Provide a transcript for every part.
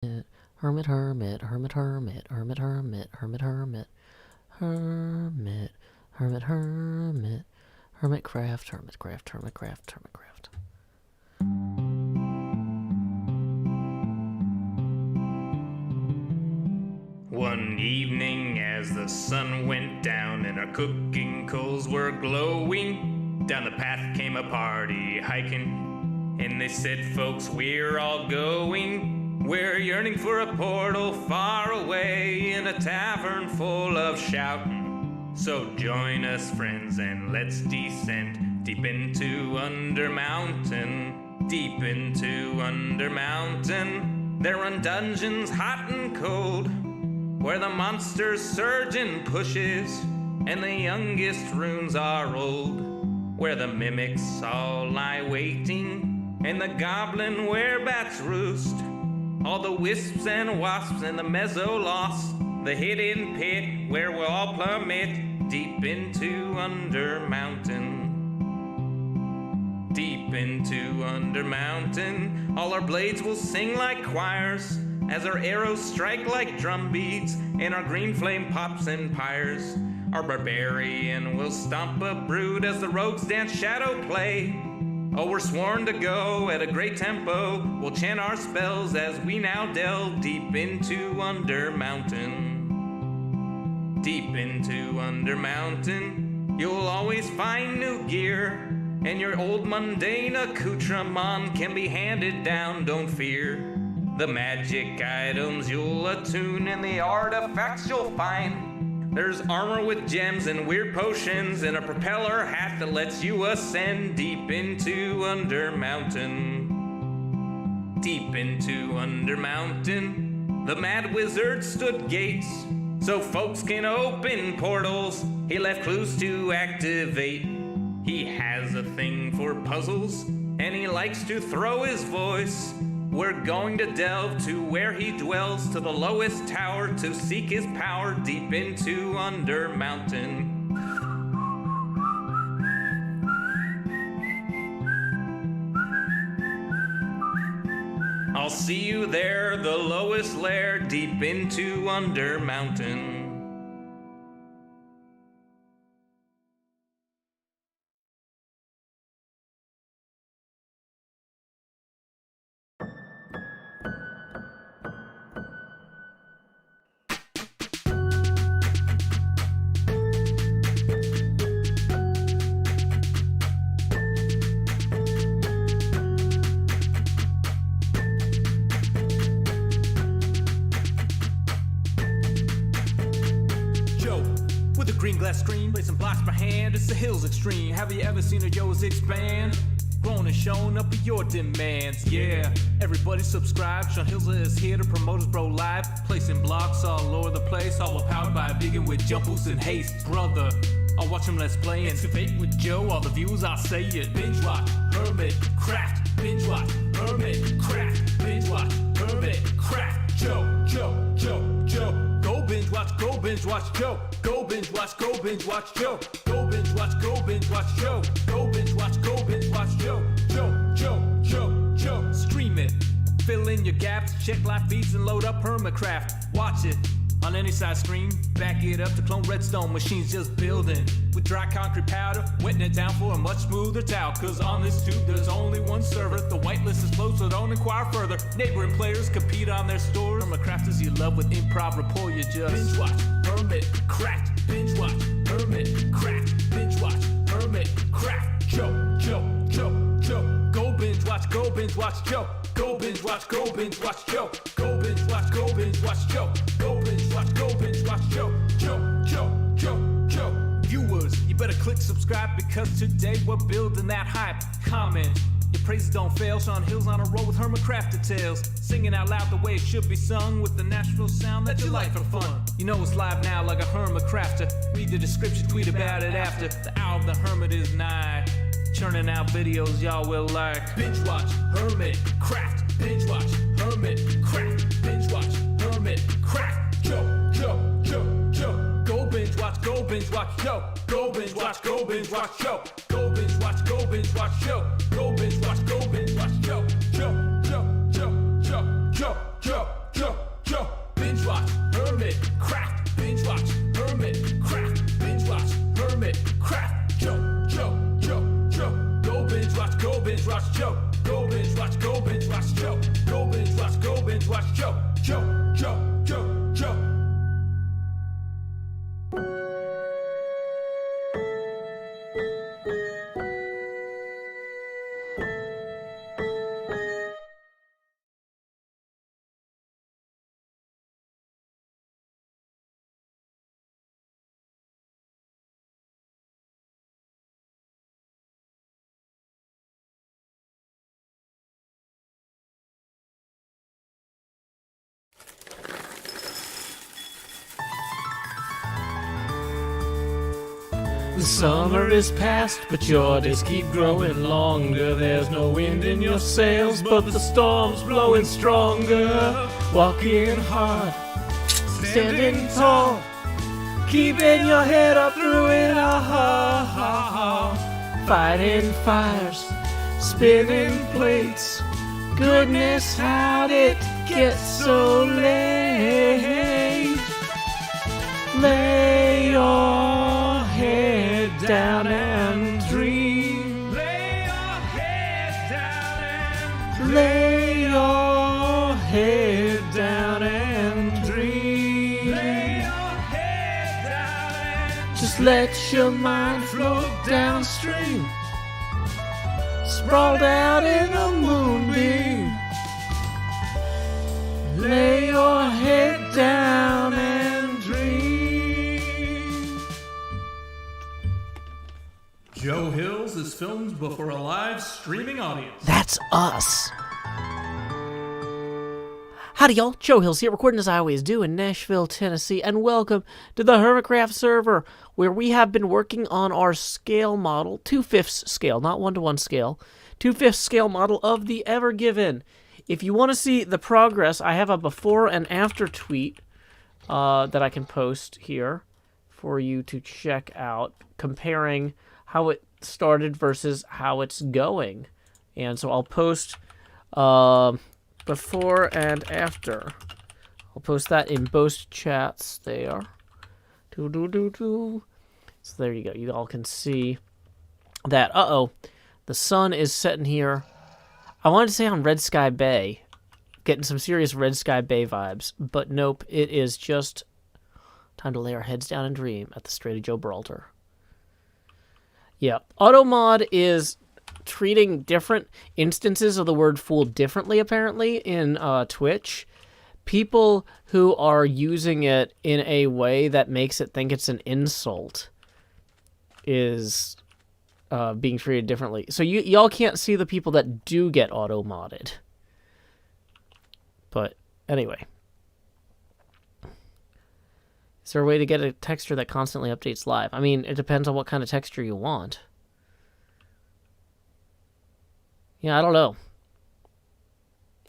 Hermit, hermit, hermit, hermit, hermit, hermit, hermit, hermit, hermit, hermit, hermit, HermitCraft, HermitCraft, HermitCraft, HermitCraft. One evening as the sun went down and our cooking coals were glowing, down the path came a party hiking, and they said, folks, we're all going. We're yearning for a portal far away in a tavern full of shouting. So join us, friends, and let's descend deep into Undermountain, deep into Undermountain. There run dungeons hot and cold, where the monsters surge and pushes, and the youngest runes are old, where the mimics all lie waiting, and the goblin werebats roost. All the wisps and wasps and the mezzo-lost, the hidden pit where we'll all plummet deep into Undermountain. Deep into Undermountain, all our blades will sing like choirs, as our arrows strike like drum beats, and our green flame pops and pyres. Our barbarian will stomp a brood as the rogues dance shadow play. Oh, we're sworn to go at a great tempo. We'll chant our spells as we now delve deep into Undermountain. Deep into Undermountain, you'll always find new gear, and your old mundane accoutrement can be handed down, don't fear. The magic items you'll attune and the artifacts you'll find. There's armor with gems and weird potions and a propeller hat that lets you ascend deep into Undermountain. Deep into Undermountain, the mad wizard stood gates so folks can open portals. He left clues to activate. He has a thing for puzzles and he likes to throw his voice. We're going to delve to where he dwells, to the lowest tower, to seek his power deep into Undermountain. I'll see you there, the lowest lair, deep into Undermountain. Green glass screen, placing blocks per hand, it's the hills extreme. Have you ever seen a yo's expand? Grown and shown up with your demands, yeah. Everybody subscribe, Sean Hills is here to promote his bro live. Placing blocks all over the place, all powered by a vegan with jump boost and haste. Brother, I'll watch him let's play and excavate with Joe, all the views I'll say it. Binge watch, HermitCraft, binge watch, HermitCraft, binge watch, HermitCraft. Joe. Go binge watch, go binge watch Joe. Go binge watch, go binge watch Joe. Go binge watch, go binge watch Joe. Go binge watch, go binge watch Joe. Joe. Stream it, fill in your gaps, check live feeds and load up HermitCraft. Watch it on any side screen, back it up to clone redstone machines just building. With dry concrete powder, wetting it down for a much smoother towel. Cause on this tube there's only one server, the whitelist is closed so don't inquire further. Neighboring players compete on their stores. HermitCrafters you love with improv rapport, you just binge watch, HermitCraft, binge watch, HermitCraft, binge watch, HermitCraft. Joe. Go binge watch, go binge watch Joe. Go binge watch, go binge watch Joe. Go binge watch, go binge watch Joe. Go binge watch, go binge watch Joe. Viewers, you better click subscribe because today we're building that hype. Comment, your praises don't fail. Sean Hill's on a roll with HermitCraft details, singing out loud the way it should be sung with the natural sound that you like for fun. You know it's live now like a HermitCrafter. Read the description, tweet about it after. The hour of the hermit is nigh, churning out videos y'all will like. Binge watch, HermitCraft, binge watch, HermitCraft, binge watch, HermitCraft. Joe. Go binge watch, go binge watch Joe. Go binge watch, go binge watch Joe. Go binge watch, go binge watch Joe. Go binge watch, go binge watch Joe. binge watch, HermitCraft, binge watch, HermitCraft, binge watch, HermitCraft, go binge watch, go binge watch, go binge watch, go binge watch, go binge watch, go binge watch, Joe. The summer is past, but your days keep growing longer. There's no wind in your sails, but the storm's blowing stronger. Walking hard, standing tall, keeping your head up through it all. Fighting fires, spinning plates. Goodness, how'd it get so late? Lay your head down and dream. Lay your head down and Lay your head down and dream. lay your head down and Just let your mind float downstream. Sprawled out in a moonbeam. Lay your head down and dream. Joe Hills is filmed before a live streaming audience. That's us. Howdy, y'all. Joe Hills here, recording as I always do in Nashville, Tennessee, and welcome to the HermitCraft server, where we have been working on our scale model, 2/5 scale, not 1-to-1 scale, 2/5 scale model of the Ever Given. If you want to see the progress, I have a before and after tweet that I can post here for you to check out, comparing how it started versus how it's going. And so I'll post before and after. I'll post that in both chats there. So there you go. You all can see that. The sun is setting here. I wanted to say on Red Sky Bay, getting some serious Red Sky Bay vibes, but nope, it is just time to lay our heads down and dream at the Strait of Gibraltar. Yeah, AutoMod is treating different instances of the word fool differently, apparently, in Twitch. People who are using it in a way that makes it think it's an insult is being treated differently. So y'all can't see the people that do get auto-modded. But anyway. Is there a way to get a texture that constantly updates live? I mean, it depends on what kind of texture you want. Yeah, I don't know.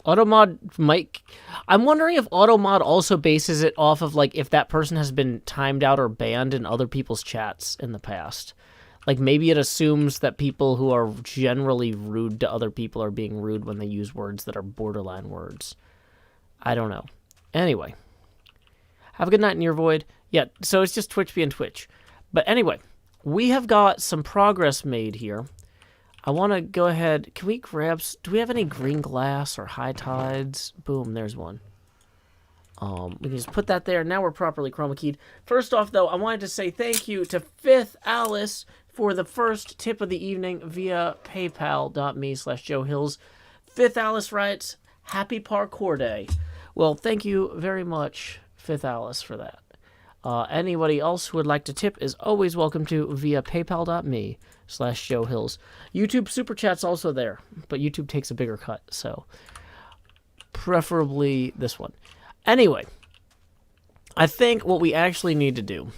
AutoMod might... I'm wondering if AutoMod also bases it off of, like, if that person has been timed out or banned in other people's chats in the past. Like, maybe it assumes that people who are generally rude to other people are being rude when they use words that are borderline words. I don't know. Anyway. Have a good night in your void. Yeah, so it's just Twitch being Twitch. But anyway, we have got some progress made here. I want to go ahead. Can we grab... Do we have any green glass or high tides? Boom, there's one. We can just put that there. Now we're properly chroma keyed. First off, though, I wanted to say thank you to Fifth Alice for the first tip of the evening via paypal.me/JoeHills. Fifth Alice writes, "Happy Parkour Day." Well, thank you very much, Fifth Alice, for that. Anybody else who would like to tip is always welcome to via paypal.me/JoeHills. YouTube Super Chat's also there, but YouTube takes a bigger cut, so preferably this one. Anyway, I think what we actually need to do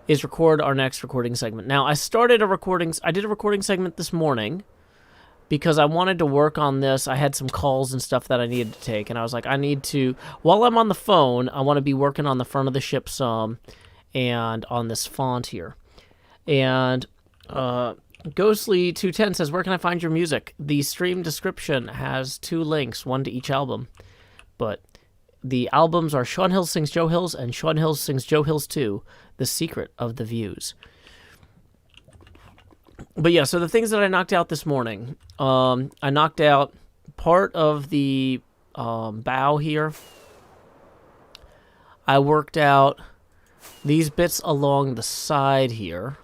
is record our next recording segment. Now, I did a recording segment this morning because I wanted to work on this. I had some calls and stuff that I needed to take, and I was like, I need to, while I'm on the phone, I want to be working on the front of the ship some and on this font here. And Ghostly210 says, "Where can I find your music?" The stream description has 2 links, one to each album, but The albums are Sean Hills Sings Joe Hills and Sean Hills Sings Joe Hills 2, The Secret of the Views. But yeah, so the things that I knocked out this morning, I knocked out part of the bow here. I worked out these bits along the side here.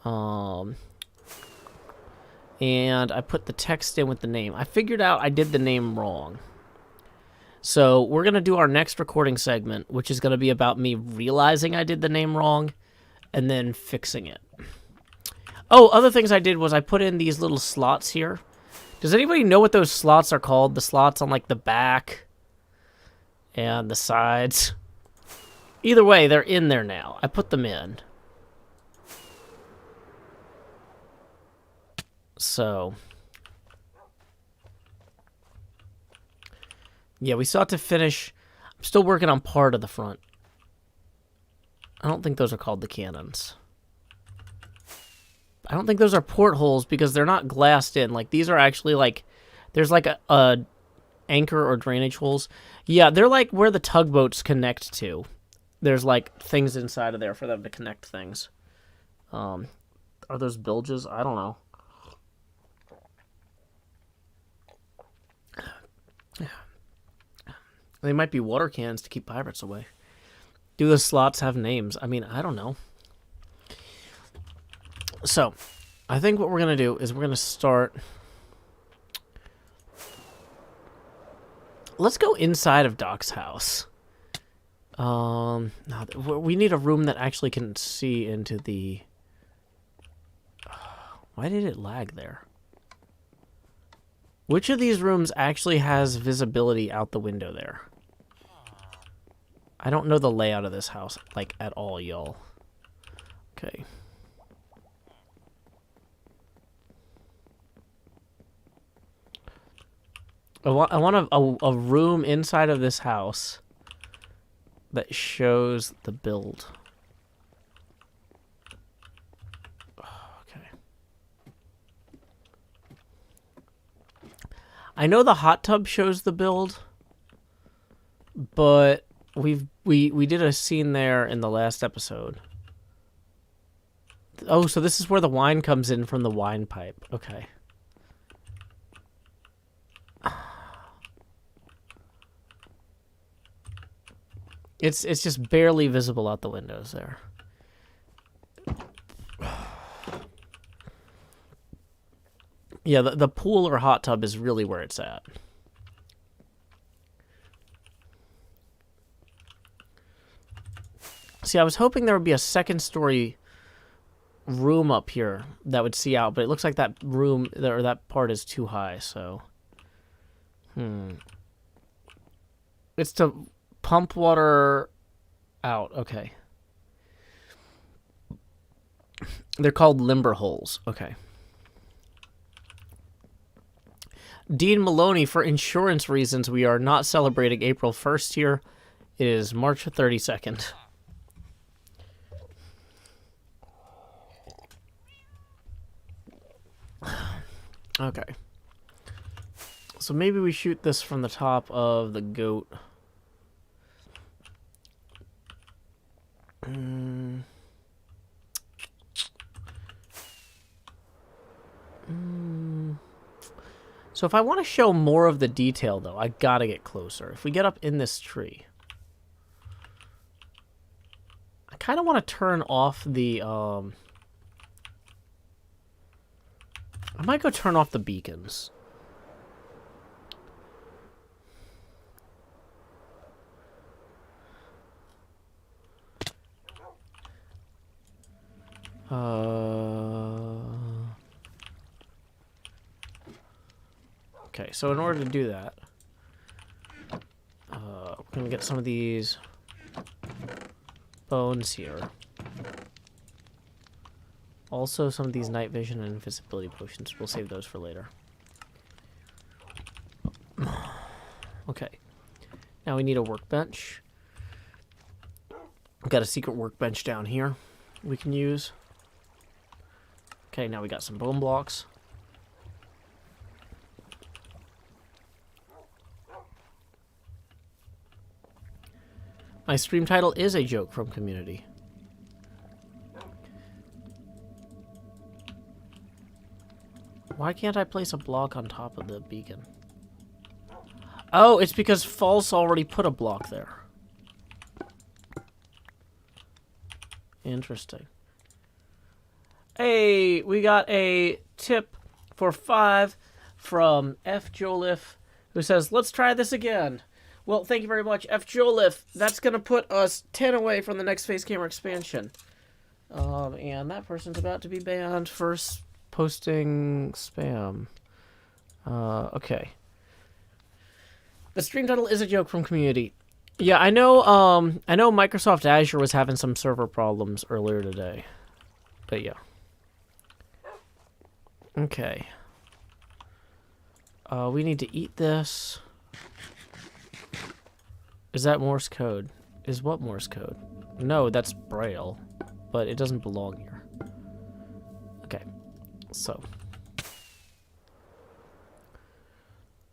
And I put the text in with the name. I figured out I did the name wrong. So we're going to do our next recording segment, which is going to be about me realizing I did the name wrong and then fixing it. Oh, other things I did was I put in these little slots here. Does anybody know what those slots are called? The slots on like the back and the sides. Either way, they're in there now. I put them in. So, yeah, we still have to finish. I'm still working on part of the front. I don't think those are called the cannons. I don't think those are portholes because they're not glassed in. Like, these are actually like, there's like a anchor or drainage holes. Yeah, they're like where the tugboats connect to. There's like things inside of there for them to connect things. Are those bilges? I don't know. They might be water cans to keep pirates away. Do the slots have names? I mean, I don't know. So, I think what we're going to do is we're going to start... Let's go inside of Doc's house. No, we need a room that actually can see into the... Why did it lag there? Which of these rooms actually has visibility out the window there? I don't know the layout of this house, like, at all, y'all. Okay. I want a room inside of this house that shows the build. Okay. I know the hot tub shows the build, but we did a scene there in the last episode. Oh, so this is where the wine comes in from the wine pipe. Okay. It's just barely visible out the windows there. Yeah, the pool or hot tub is really where it's at. See, I was hoping there would be a second story room up here that would see out, but it looks like that room or that part is too high, so it's to pump water out. Okay. They're called limber holes. Okay. Dean Maloney, for insurance reasons, we are not celebrating April 1st here. It is March 32nd. Okay. So maybe we shoot this from the top of the goat. So if I want to show more of the detail, though, I gotta get closer. If we get up in this tree, I kind of want to turn off the, I might go turn off the beacons. Okay, so in order to do that, we're going to get some of these bones here. Also, some of these night vision and invisibility potions. We'll save those for later. Okay. Now we need a workbench. We've got a secret workbench down here we can use. Okay, now we got some bone blocks. My stream title is a joke from community. Why can't I place a block on top of the beacon? Oh, it's because False already put a block there. Interesting. Hey, we got a tip for 5 from F. Joliffe, who says, let's try this again. Well, thank you very much, F. Joliffe. That's going to put us 10 away from the next face camera expansion. And that person's about to be banned for posting spam. Okay. The stream title is a joke from community. Yeah, I know Microsoft Azure was having some server problems earlier today. But yeah. Okay. We need to eat this. Is that Morse code? Is what Morse code? No, that's Braille. But it doesn't belong here. Okay. So.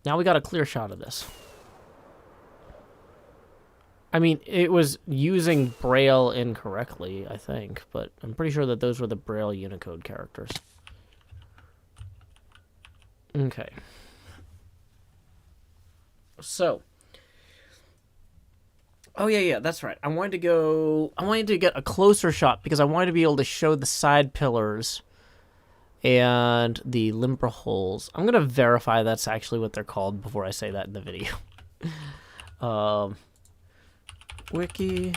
Now we got a clear shot of this. I mean, it was using Braille incorrectly, I think, but I'm pretty sure that those were the Braille Unicode characters. Okay. So. Oh, yeah, that's right. I wanted to get a closer shot because I wanted to be able to show the side pillars and the limber holes. I'm going to verify that's actually what they're called before I say that in the video. Wiki.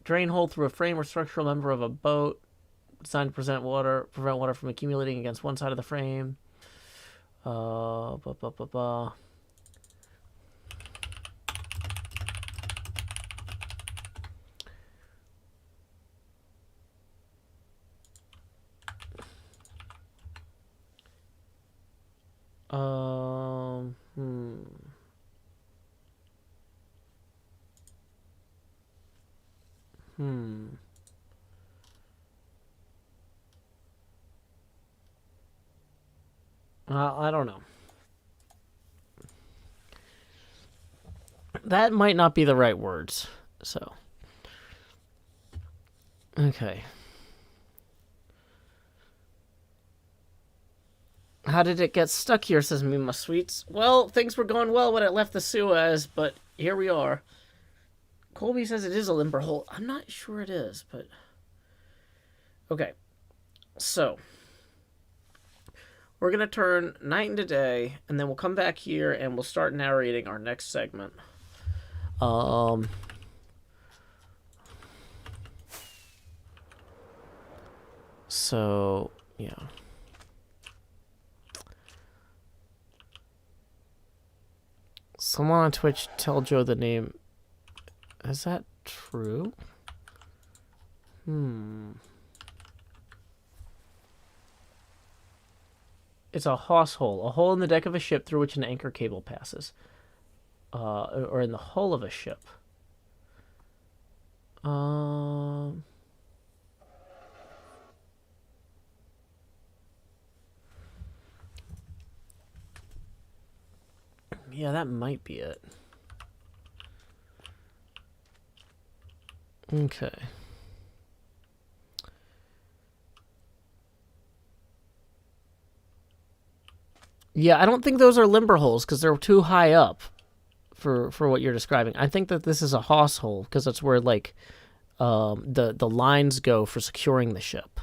Drain hole through a frame or structural member of a boat designed to prevent water from accumulating against one side of the frame. I don't know. That might not be the right words, so. Okay. How did it get stuck here, says Mima Sweets. Well, things were going well when it left the Suez, but here we are. Colby says it is a limber hole. I'm not sure it is, but... Okay. So. We're going to turn night into day, and then we'll come back here, and we'll start narrating our next segment. So, yeah. Someone on Twitch tell Joe the name. Is that true? It's a hawse hole. A hole in the deck of a ship through which an anchor cable passes. Or in the hull of a ship. Yeah, that might be it. Okay. Yeah, I don't think those are limber holes because they're too high up for what you're describing. I think that this is a hawse hole because that's where like the lines go for securing the ship.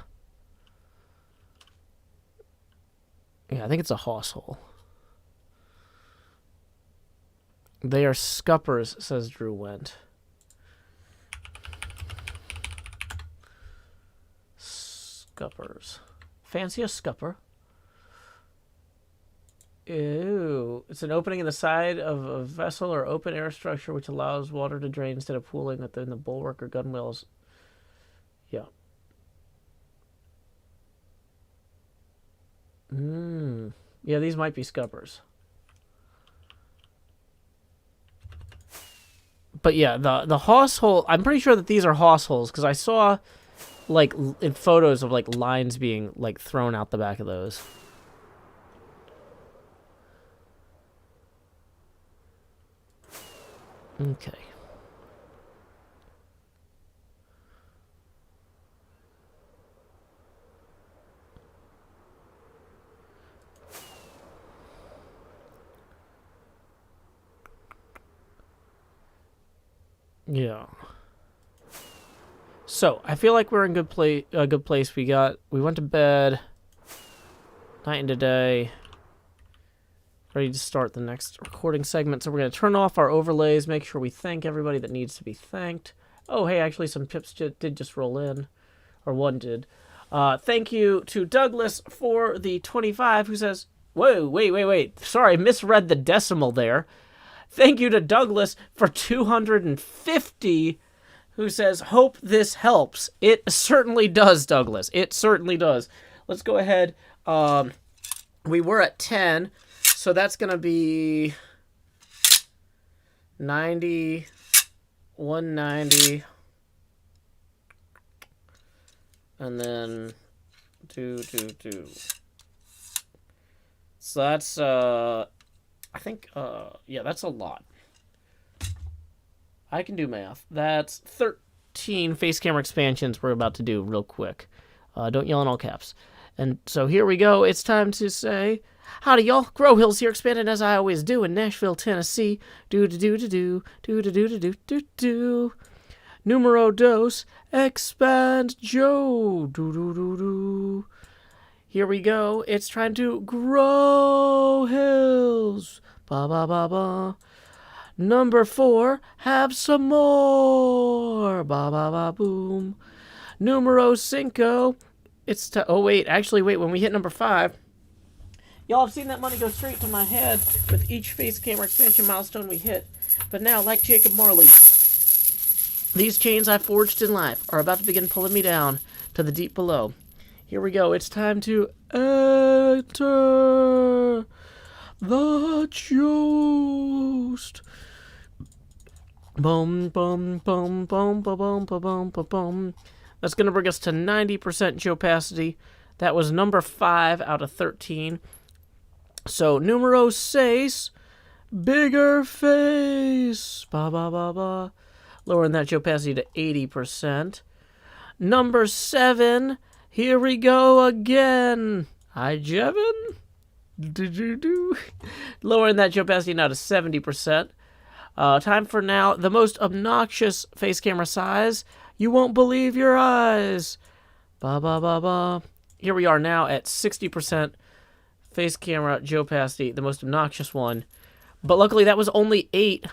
Yeah, I think it's a hawse hole. They are scuppers, says Drew Wendt. Scuppers. Fancy a scupper. Ew. It's an opening in the side of a vessel or open air structure which allows water to drain instead of pooling within the bulwark or gunwales. Yeah. Yeah, these might be scuppers. But yeah, the hawse hole, I'm pretty sure that these are hawse holes because I saw like in photos of like lines being like thrown out the back of those. Okay. Yeah. So I feel like we're in a good place. We went to bed, night into day, ready to start the next recording segment. So we're gonna turn off our overlays, make sure we thank everybody that needs to be thanked. Oh, hey, actually, some pips did just roll in, or one did. Thank you to Douglas for the 25, who says, "Whoa, wait. Sorry, I misread the decimal there." Thank you to Douglas for 250, who says, "Hope this helps." It certainly does, Douglas. It certainly does. Let's go ahead. We were at 10, so that's going to be 90, 190, and then 2. So that's, I think, yeah, that's a lot. I can do math. That's 13 face camera expansions we're about to do real quick. Don't yell in all caps. And so here we go. It's time to say, howdy y'all. Grow Hills here, expanding as I always do in Nashville, Tennessee. Do. Numero dos, expand Joe. Do. Here we go. It's trying to grow hills. Ba. Number 4, have some more. Ba boom. Numero 5. It's oh wait, when we hit number 5, y'all have seen that money go straight to my head with each face camera expansion milestone we hit. But now, like Jacob Marley, these chains I forged in life are about to begin pulling me down to the deep below. Here we go. It's time to enter the Joust. Boom. That's going to bring us to 90% Jopacity. That was number 5 out of 13. So, numero 6, bigger face. Ba. Lowering that Jopacity to 80%. Number 7, here we go again. Hi, Jevin. Do. Lowering that Jopacity now to 70%. Time for now the most obnoxious face camera size. You won't believe your eyes. Ba. Here we are now at 60% face camera Jopacity, the most obnoxious one. But luckily that was only 8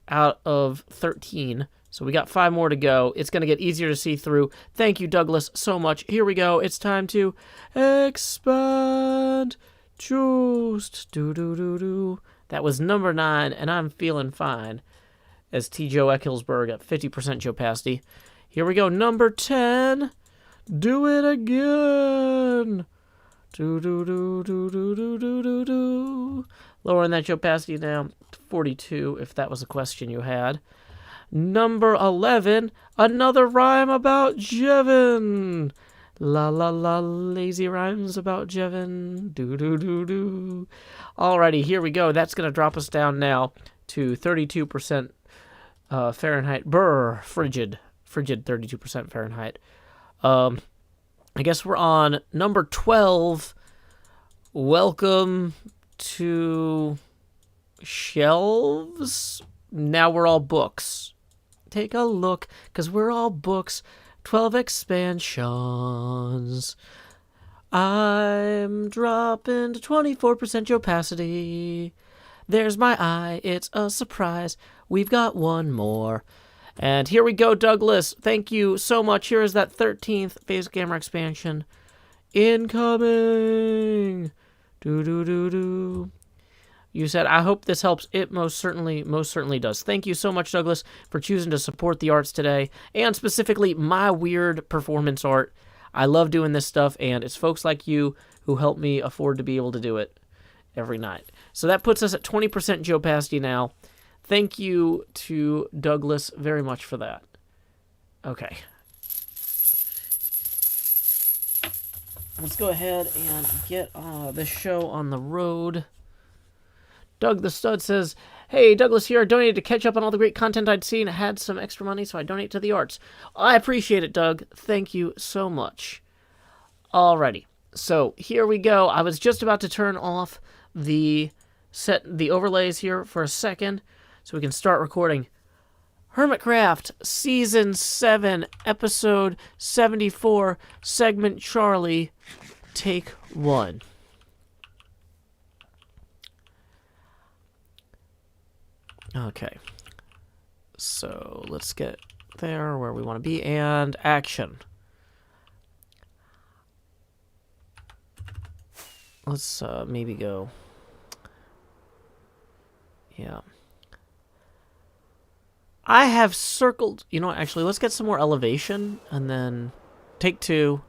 out of 13. So we got 5 more to go. It's going to get easier to see through. Thank you, Douglas, so much. Here we go. It's time to expand Joust. Do. That was number 9, and I'm feeling fine. As T. Joe Eckhilsberg at 50% Jopacity. Here we go. Number 10. Do it again. Do. Lowering that Jopacity down to 42, if that was a question you had. Number 11, another rhyme about Jevin. La, lazy rhymes about Jevin. Do. Alrighty, here we go. That's going to drop us down now to 32% Fahrenheit. Frigid 32% Fahrenheit. I guess we're on number 12. Welcome to shelves. Now we're all books. Take a look, because we're all books. 12 expansions. I'm dropping to 24% Jopacity. There's my eye. It's a surprise. We've got one more. And here we go, Douglas. Thank you so much. Here is that 13th face camera expansion. Incoming. Do. You said, I hope this helps. It most certainly does. Thank you so much, Douglas, for choosing to support the arts today, and specifically my weird performance art. I love doing this stuff, and it's folks like you who help me afford to be able to do it every night. So that puts us at 20% Jopacity now. Thank you to Douglas very much for that. Okay. Let's go ahead and get this show on the road. Doug the Stud says, Hey, Douglas here. I donated to catch up on all the great content I'd seen. I had some extra money, so I donate to the arts. I appreciate it, Doug. Thank you so much. Alrighty. So here we go. I was just about to turn off the overlays here for a second so we can start recording. HermitCraft, Season 7, Episode 74, Segment Charlie, Take 1. Okay. So let's get there where we want to be, and action. Let's maybe go. Yeah. I have circled, you know what, actually, let's get some more elevation, and then take 2.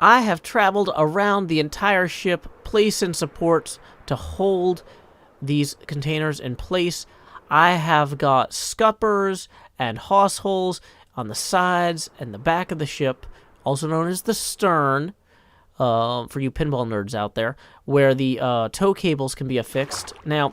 I have traveled around the entire ship, placing supports to hold these containers in place. I have got scuppers and hawse holes on the sides and the back of the ship, also known as the stern, for you pinball nerds out there, where the tow cables can be affixed. Now,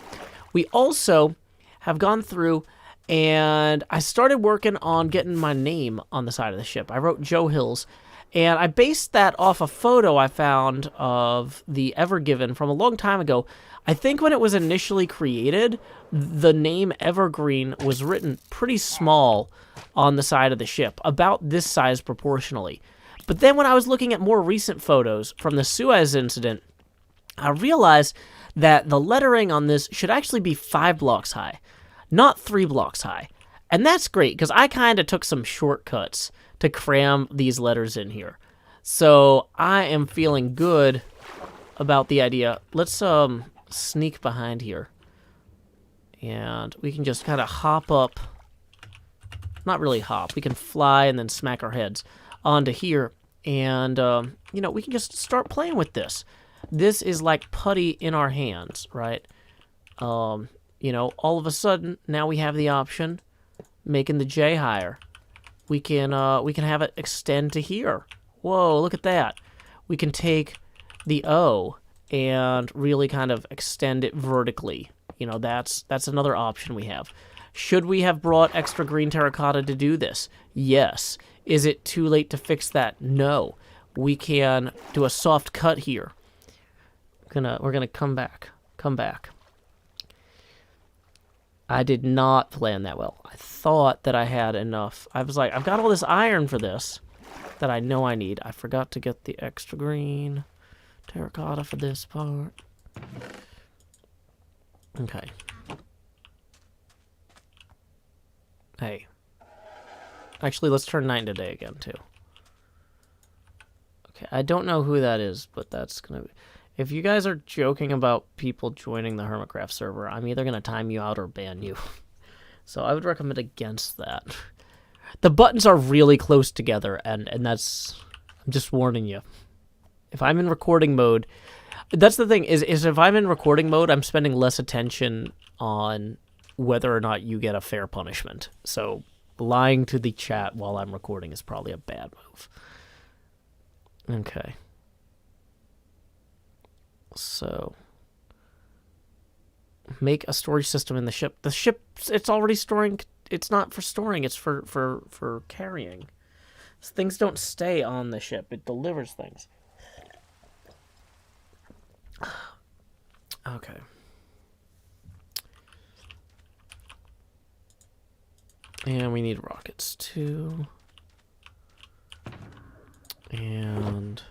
we also have gone through and I started working on getting my name on the side of the ship. I wrote Joe Hills, and I based that off a photo I found of the Evergiven from a long time ago. I think when it was initially created, the name Evergreen was written pretty small on the side of the ship, about this size proportionally. But then when I was looking at more recent photos from the Suez incident, I realized that the lettering on this should actually be 5 blocks high, not 3 blocks high. And that's great, because I kind of took some shortcuts to cram these letters in here. So I am feeling good about the idea. Let's sneak behind here. And we can just kind of hop up. Not really hop. We can fly and then smack our heads onto here. And, you know, we can just start playing with this. This is like putty in our hands, right? You know, all of a sudden, now we have the option, making the J higher. We can have it extend to here. Whoa, look at that. We can take the O and really kind of extend it vertically. You know, that's another option we have. Should we have brought extra green terracotta to do this? Yes. Is it too late to fix that? No. We can do a soft cut here. We're gonna come back. I did not plan that well. I thought that I had enough. I was like, I've got all this iron for this that I know I need. I forgot to get the extra green terracotta for this part. Okay. Hey. Actually, let's turn night into day again, too. Okay, I don't know who that is, but that's gonna be... If you guys are joking about people joining the HermitCraft server, I'm either going to time you out or ban you. So I would recommend against that. The buttons are really close together, and that's... I'm just warning you. If I'm in recording mode... That's the thing, is if I'm in recording mode, I'm spending less attention on whether or not you get a fair punishment. So lying to the chat while I'm recording is probably a bad move. Okay. So, make a storage system in the ship. The ship, it's already storing. It's not for storing. It's for carrying. Things don't stay on the ship. It delivers things. Okay. And we need rockets too. And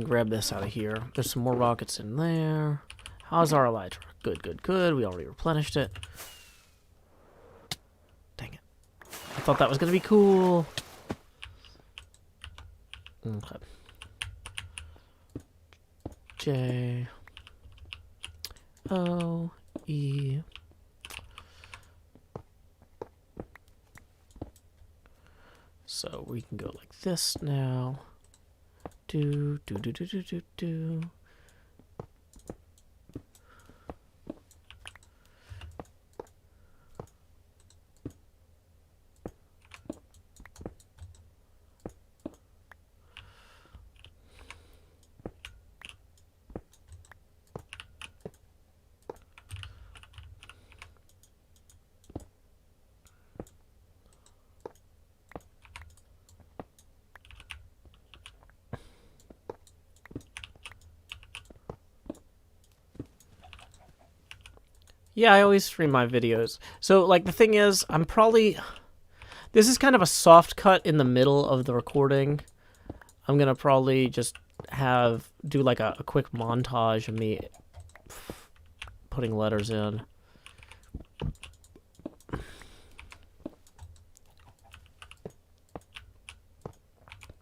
grab this out of here. There's some more rockets in there. How's our elytra? Good. We already replenished it. Dang it. I thought that was going to be cool. Okay. J. O. E. So we can go like this now. Do. Yeah, I always stream my videos. So, like, the thing is, I'm probably... This is kind of a soft cut in the middle of the recording. I'm gonna probably just do like a quick montage of me putting letters in.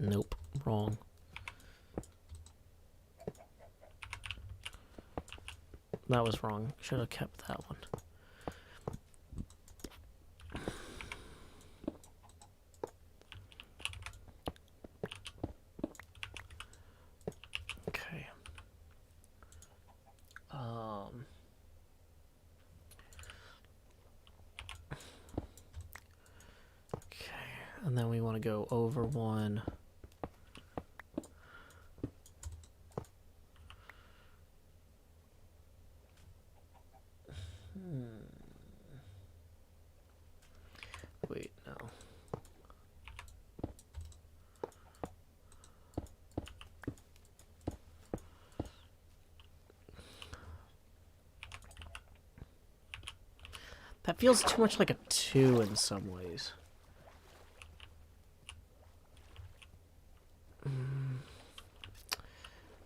Nope, wrong. That was wrong. Should have kept that one. Okay. Okay, and then we want to go over one. Wait, no. That feels too much like a 2 in some ways.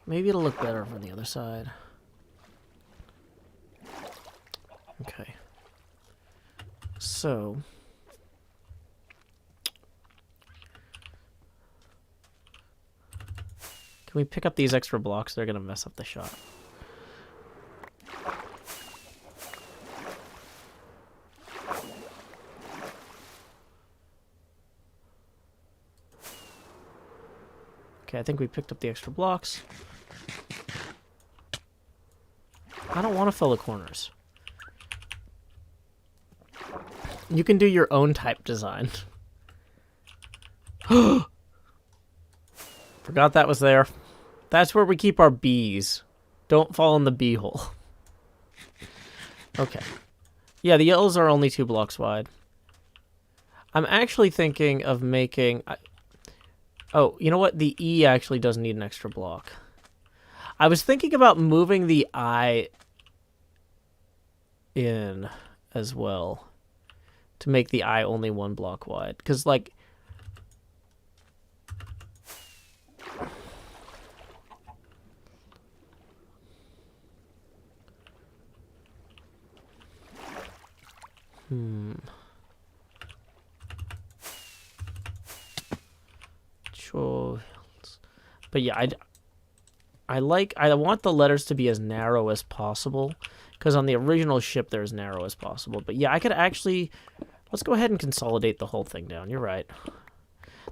Maybe it'll look better from the other side. Okay. So... Can we pick up these extra blocks? They're going to mess up the shot. Okay, I think we picked up the extra blocks. I don't want to fill the corners. You can do your own type design. Forgot that was there. That's where we keep our bees. Don't fall in the bee hole. Okay. Yeah, the L's are only 2 blocks wide. I'm actually thinking of making... Oh, you know what? The E actually does need an extra block. I was thinking about moving the I in as well to make the I only 1 block wide. Because, like... Sure. But yeah, I want the letters to be as narrow as possible, because on the original ship they're as narrow as possible. But yeah, I could actually... Let's go ahead and consolidate the whole thing down. You're right.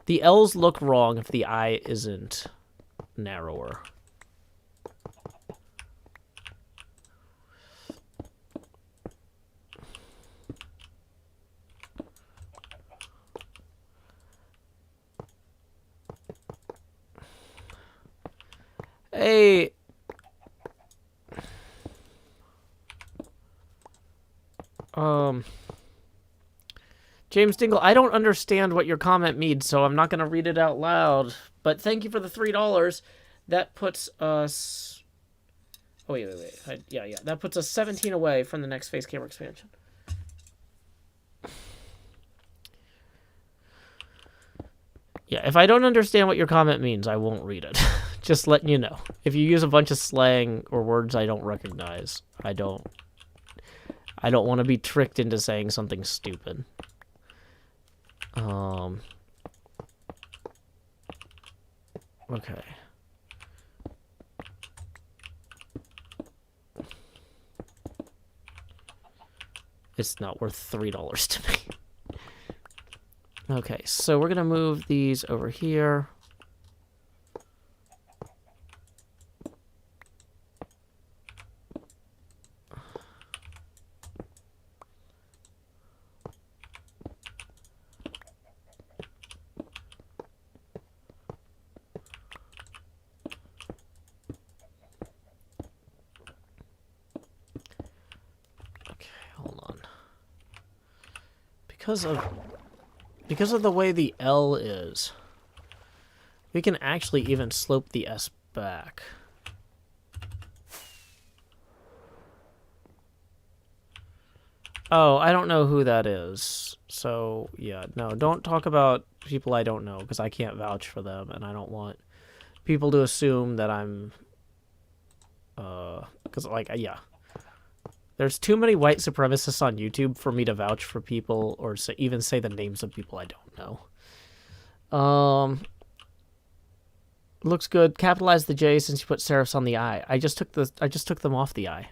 The L's look wrong if the I isn't narrower. Hey. James Dingle, I don't understand what your comment means, so I'm not going to read it out loud. But thank you for the $3. That puts us... Oh, wait. Yeah. That puts us 17 away from the next face camera expansion. Yeah, if I don't understand what your comment means, I won't read it. Just letting you know. If you use a bunch of slang or words I don't recognize, I don't want to be tricked into saying something stupid. Okay. It's not worth $3 to me. Okay, so we're gonna move these over here. Because of the way the L is, we can actually even slope the S back. Oh, I don't know who that is. So, yeah, no, don't talk about people I don't know, because I can't vouch for them, and I don't want people to assume that I'm... Because, like, yeah. There's too many white supremacists on YouTube for me to vouch for people, or even say the names of people I don't know. Looks good. Capitalize the J since you put serifs on the I. I just took them off the I.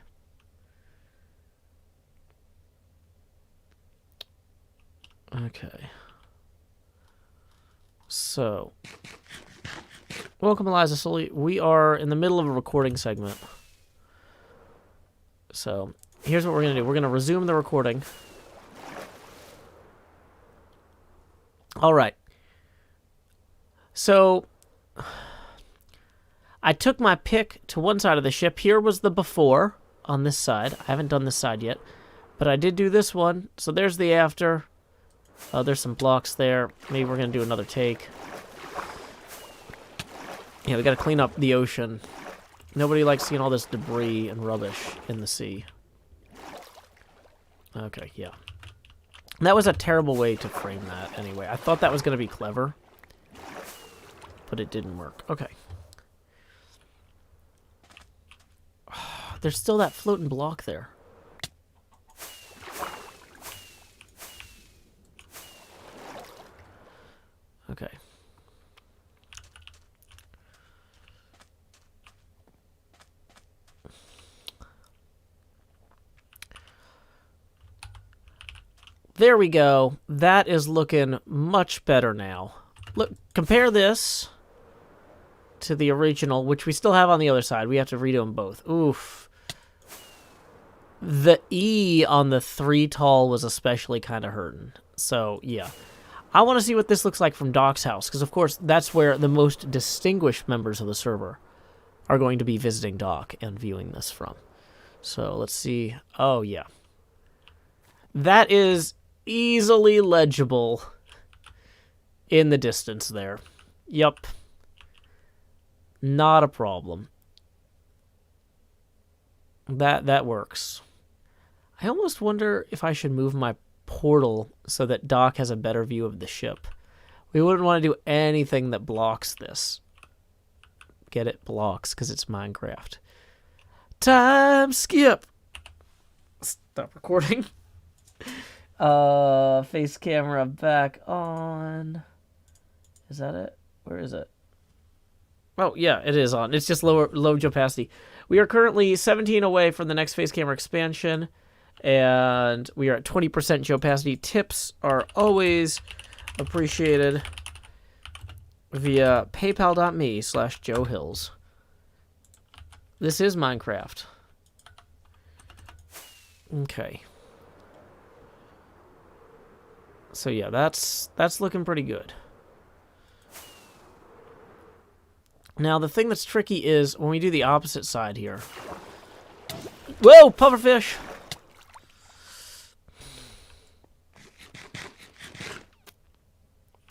Okay. So, welcome, Eliza Sully. We are in the middle of a recording segment. So, here's what we're going to do. We're going to resume the recording. All right. So, I took my pick to one side of the ship. Here was the before on this side. I haven't done this side yet, but I did do this one. So, there's the after. There's some blocks there. Maybe we're going to do another take. Yeah, we got to clean up the ocean. Nobody likes seeing all this debris and rubbish in the sea. Okay, yeah. That was a terrible way to frame that anyway. I thought that was going to be clever, but it didn't work. Okay. There's still that floating block there. Okay. There we go. That is looking much better now. Look, compare this to the original, which we still have on the other side. We have to redo them both. Oof. The E on the 3 tall was especially kind of hurting. So, yeah. I want to see what this looks like from Doc's house, because, of course, that's where the most distinguished members of the server are going to be visiting Doc and viewing this from. So, let's see. Oh, yeah. That is easily legible in the distance there. Yep. Not a problem. That works. I almost wonder if I should move my portal so that Doc has a better view of the ship. We wouldn't want to do anything that blocks this. Get it? Blocks, because it's Minecraft. Time skip! Stop recording. Face camera back on. Is that it? Where is it? Oh, yeah, it is on. It's just low opacity. We are currently 17 away from the next face camera expansion, and we are at 20% opacity. Tips are always appreciated via paypal.me/JoeHills. This is Minecraft. Okay. So yeah, that's looking pretty good. Now, the thing that's tricky is when we do the opposite side here. Whoa, pufferfish!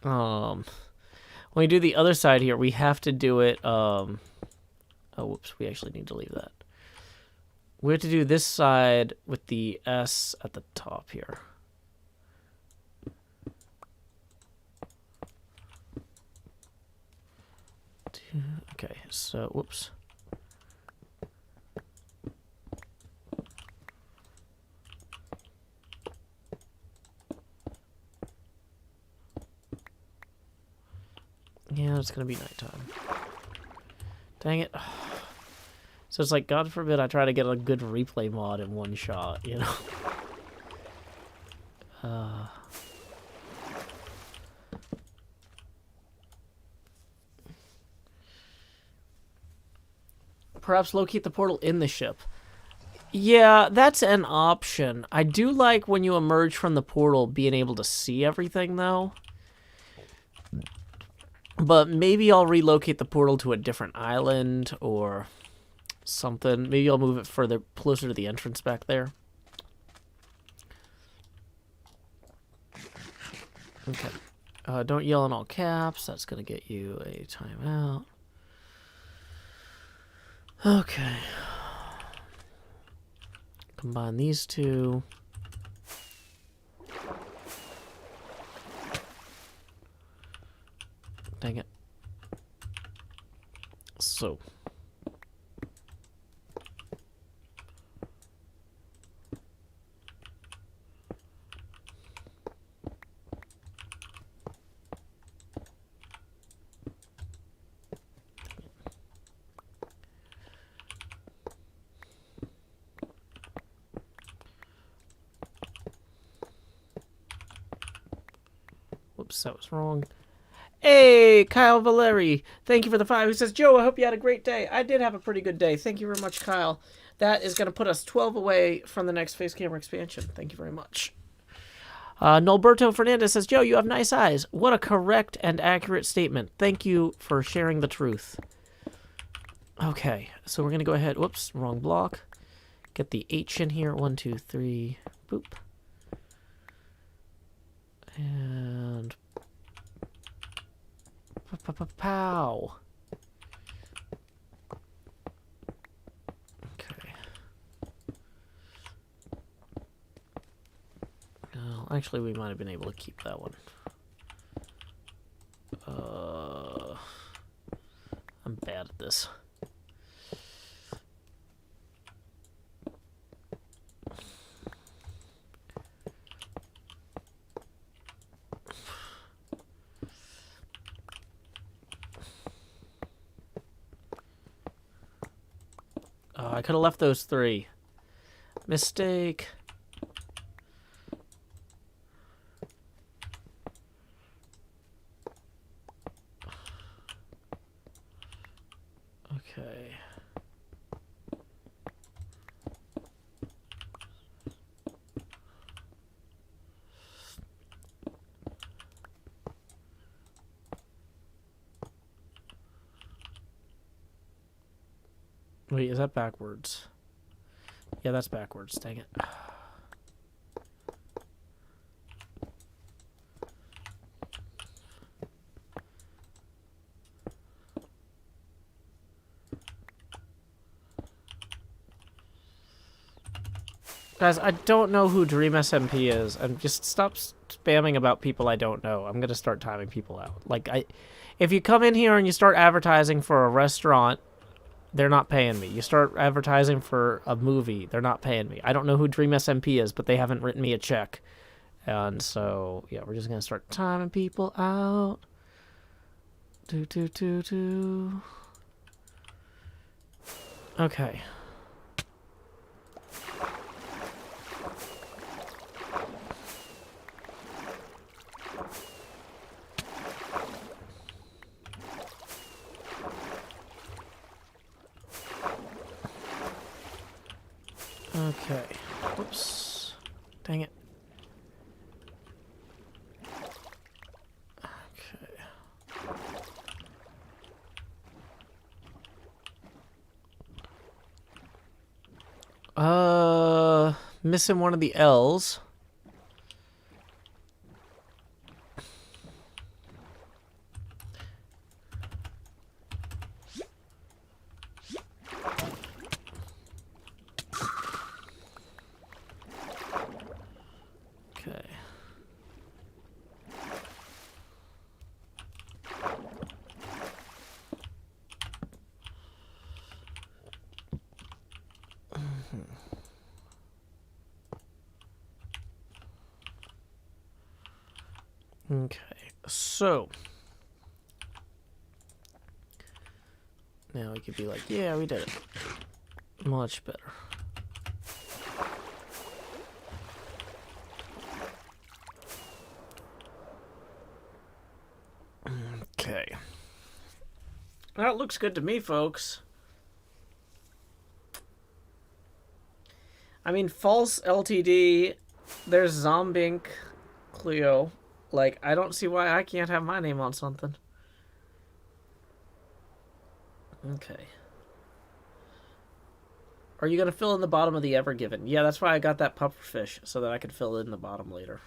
When we do the other side here, we have to do it, oh, whoops, we actually need to leave that. We have to do this side with the S at the top here. Okay, so, whoops. Yeah, it's gonna be nighttime. Dang it. So it's like, God forbid I try to get a good replay mod in one shot, you know? Perhaps locate the portal in the ship. Yeah, that's an option. I do like when you emerge from the portal being able to see everything, though. But maybe I'll relocate the portal to a different island or something. Maybe I'll move it further, closer to the entrance back there. Okay. Don't yell in all caps. That's going to get you a timeout. Okay. Combine these two. Dang it. So. Whoops, that was wrong. Hey, Kyle Valeri. Thank you for the 5. Who says, Joe, I hope you had a great day. I did have a pretty good day. Thank you very much, Kyle. That is going to put us 12 away from the next face camera expansion. Thank you very much. Nolberto Fernandez says, Joe, you have nice eyes. What a correct and accurate statement. Thank you for sharing the truth. Okay, so we're going to go ahead. Whoops, wrong block. Get the H in here. 1, 2, 3. Boop. And pow. Okay. Well, actually, we might have been able to keep that one. I'm bad at this. I could have left those 3. Mistake. Okay. Wait, is that backwards? Yeah, that's backwards. Dang it. Guys, I don't know who Dream SMP is, and just stop spamming about people I don't know. I'm gonna start timing people out. Like, if you come in here and you start advertising for a restaurant, they're not paying me. You start advertising for a movie, they're not paying me. I don't know who Dream SMP is, but they haven't written me a check. And so, yeah, we're just gonna start timing people out. Okay. Okay. Whoops. Dang it. Okay. Missing one of the L's. Okay. Okay, so now we could be like, yeah, we did it. Much better. Okay. That looks good to me, folks. I mean, false LTD, there's Zombink, Cleo. Like, I don't see why I can't have my name on something. Okay. Are you going to fill in the bottom of the Ever Given? Yeah, that's why I got that pufferfish, so that I could fill in the bottom later.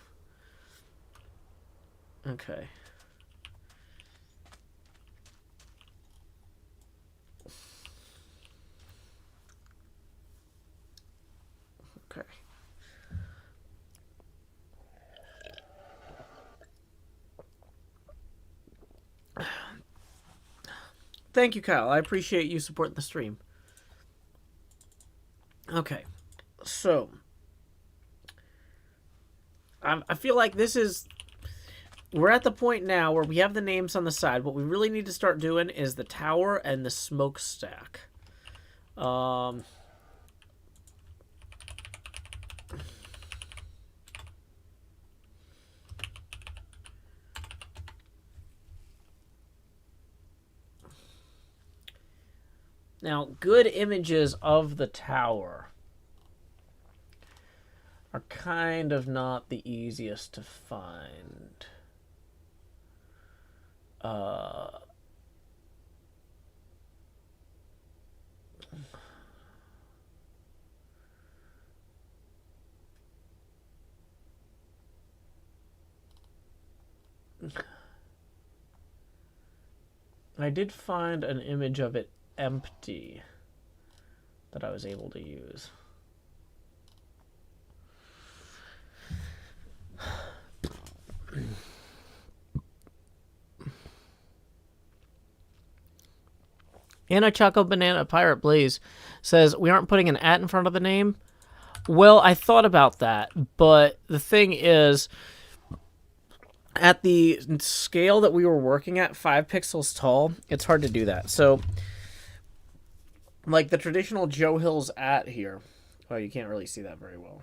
Okay. Okay. Thank you, Kyle. I appreciate you supporting the stream. Okay, so I feel like this is... We're at the point now where we have the names on the side. What we really need to start doing is the tower and the smokestack. Now, good images of the tower are kind of not the easiest to find. I did find an image of it empty that I was able to use. Anna Choco Banana Pirate Blaze says, we aren't putting an at in front of the name. Well, I thought about that, but the thing is, at the scale that we were working at, 5 pixels tall, it's hard to do that. So, like the traditional Joe Hill's at here. Oh, you can't really see that very well.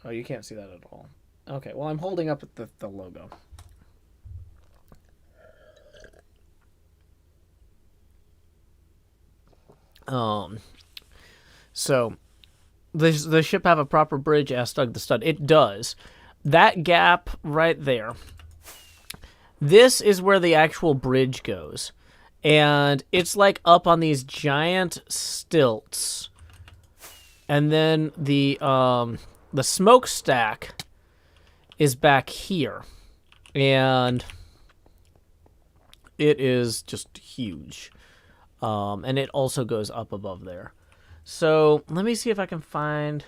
Oh, you can't see that at all. Okay, well, I'm holding up the logo. So, does the ship have a proper bridge? Asked Doug the Stud. It does. That gap right there, this is where the actual bridge goes. And it's like up on these giant stilts. And then the smokestack is back here. And it is just huge. And it also goes up above there. So let me see if I can find...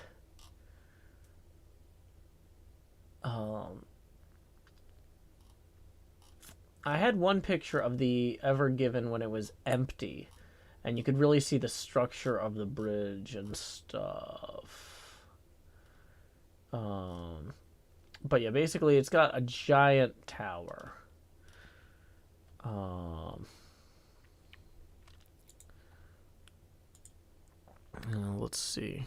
I had one picture of the Ever Given when it was empty. And you could really see the structure of the bridge and stuff. But yeah, basically it's got a giant tower. Let's see.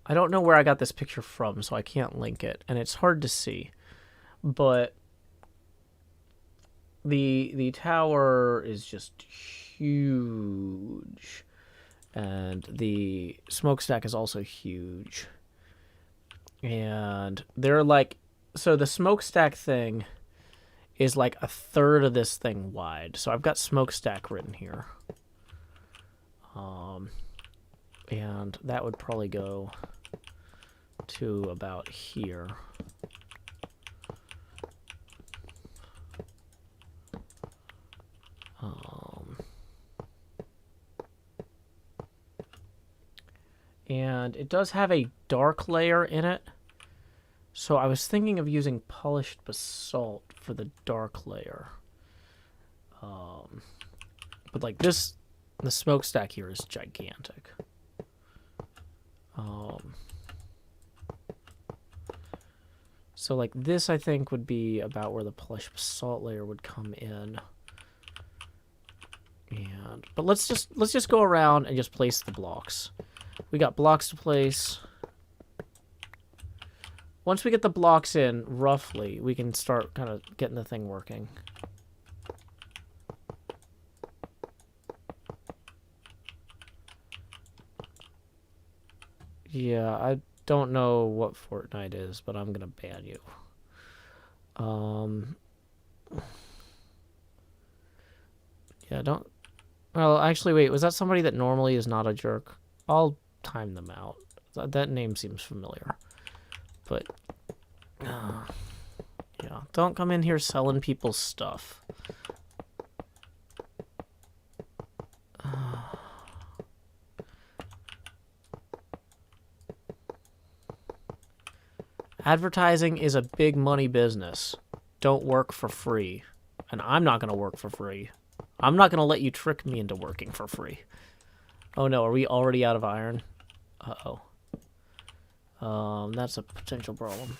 I don't know where I got this picture from, so I can't link it. And it's hard to see. But the tower is just huge. And the smokestack is also huge. And they're like... So the smokestack thing is like a third of this thing wide. So I've got smokestack written here. And that would probably go to about here. And it does have a dark layer in it. So I was thinking of using polished basalt for the dark layer. But like this, the smokestack here is gigantic. So like this, I think, would be about where the polished basalt layer would come in. But let's just go around and just place the blocks. We got blocks to place. Once we get the blocks in, roughly, we can start kind of getting the thing working. Yeah, I don't know what Fortnite is, but I'm gonna ban you. Yeah, don't... Well, actually, wait, was that somebody that normally is not a jerk? I'll time them out. That name seems familiar. But, yeah, don't come in here selling people's stuff. Advertising is a big money business. Don't work for free. And I'm not going to work for free. I'm not going to let you trick me into working for free. Oh no, are we already out of iron? Uh-oh. That's a potential problem.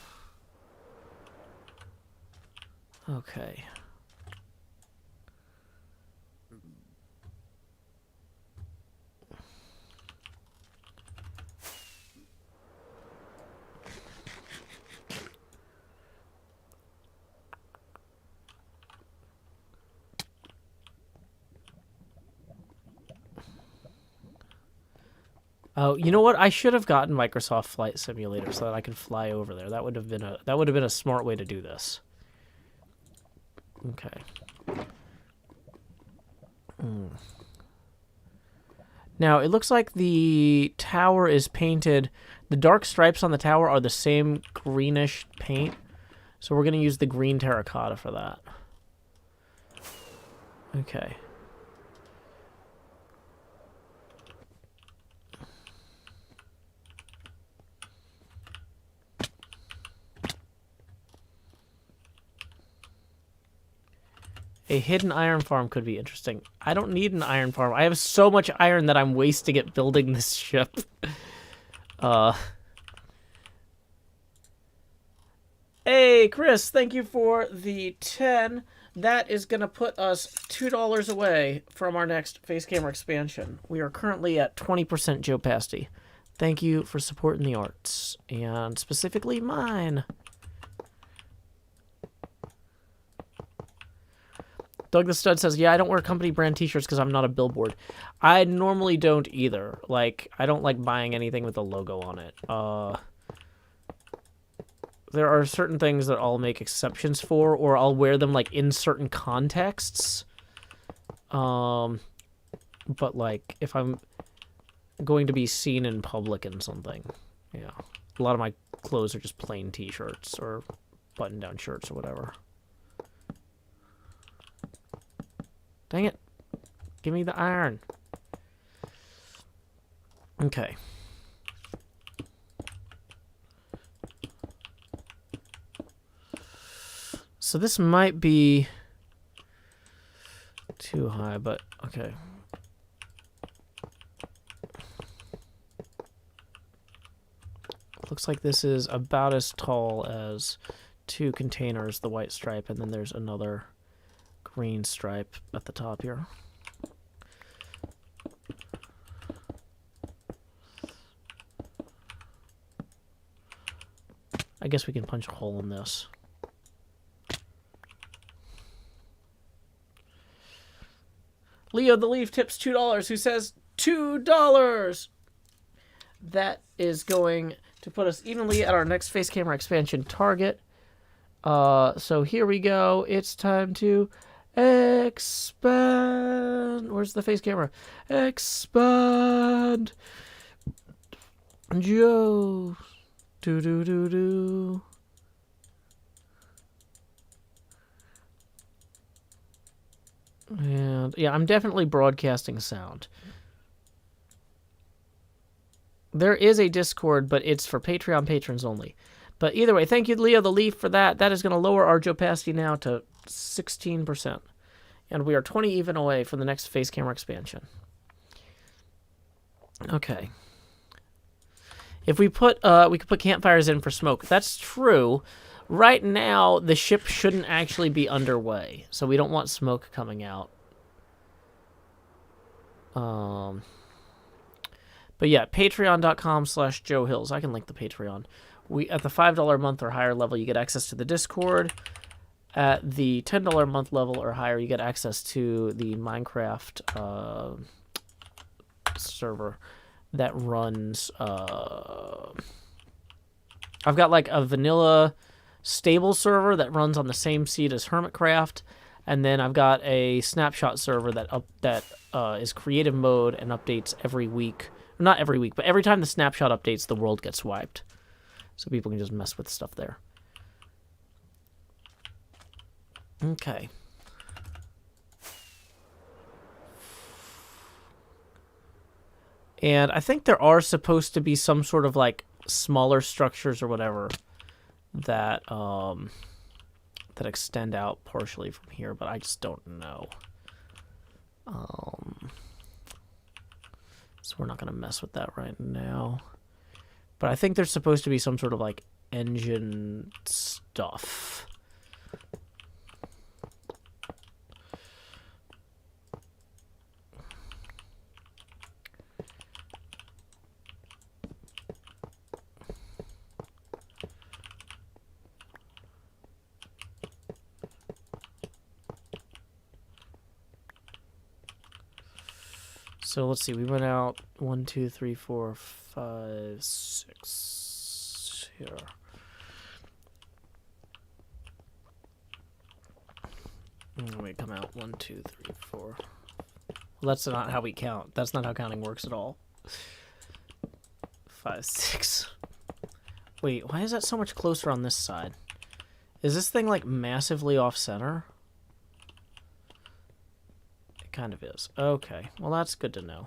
Okay. Oh, you know what? I should have gotten Microsoft Flight Simulator so that I could fly over there. That would have been a smart way to do this. Okay. Now, it looks like the tower is painted. The dark stripes on the tower are the same greenish paint. So we're going to use the green terracotta for that. Okay. A hidden iron farm could be interesting. I don't need an iron farm. I have so much iron that I'm wasting it building this ship. Hey, Chris, thank you for the 10. That is going to put us $2 away from our next face camera expansion. We are currently at 20% Joe Pasty. Thank you for supporting the arts, and specifically mine. Doug the Stud says, yeah, I don't wear company brand t-shirts because I'm not a billboard. I normally don't either. Like, I don't like buying anything with a logo on it. There are certain things that I'll make exceptions for, or I'll wear them, like, in certain contexts. But, like, if I'm going to be seen in public in something, yeah. A lot of my clothes are just plain t-shirts or button-down shirts or whatever. Dang it. Give me the iron. Okay. So this might be too high, but okay. Looks like this is about as tall as 2 containers, the white stripe, and then there's another green stripe at the top here. I guess we can punch a hole in this. Leo the Leaf tips $2, who says $2. That is going to put us evenly at our next face camera expansion target. So here we go. It's time to expand. Where's the face camera? Expand. Joe. Do do do do. And yeah, I'm definitely broadcasting sound. There is a Discord, but it's for Patreon patrons only. But either way, thank you, Leo the Leaf, for that. That is going to lower our opacity now to 16%. And we are 20 even away from the next face camera expansion. Okay. If we put, we could put campfires in for smoke. That's true. Right now, the ship shouldn't actually be underway, so we don't want smoke coming out. But yeah, patreon.com/Joe Hills. I can link the Patreon. At the $5 a month or higher level, you get access to the Discord. At the $10 a month level or higher, you get access to the Minecraft server that runs... I've got like a vanilla stable server that runs on the same seed as HermitCraft, and then I've got a snapshot server that is creative mode and updates every week. Not every week, but every time the snapshot updates, the world gets wiped. So people can just mess with stuff there. Okay. And I think there are supposed to be some sort of like smaller structures or whatever that that extend out partially from here, but I just don't know. So we're not going to mess with that right now. But I think there's supposed to be some sort of like engine stuff. So let's see, we went out 1, 2, 3, 4, 5, 6 here. And we come out 1, 2, 3, 4. Well, that's not how we count. That's not how counting works at all. 5, 6. Wait, why is that so much closer on this side? Is this thing like massively off center? Kind of is. Okay, well that's good to know.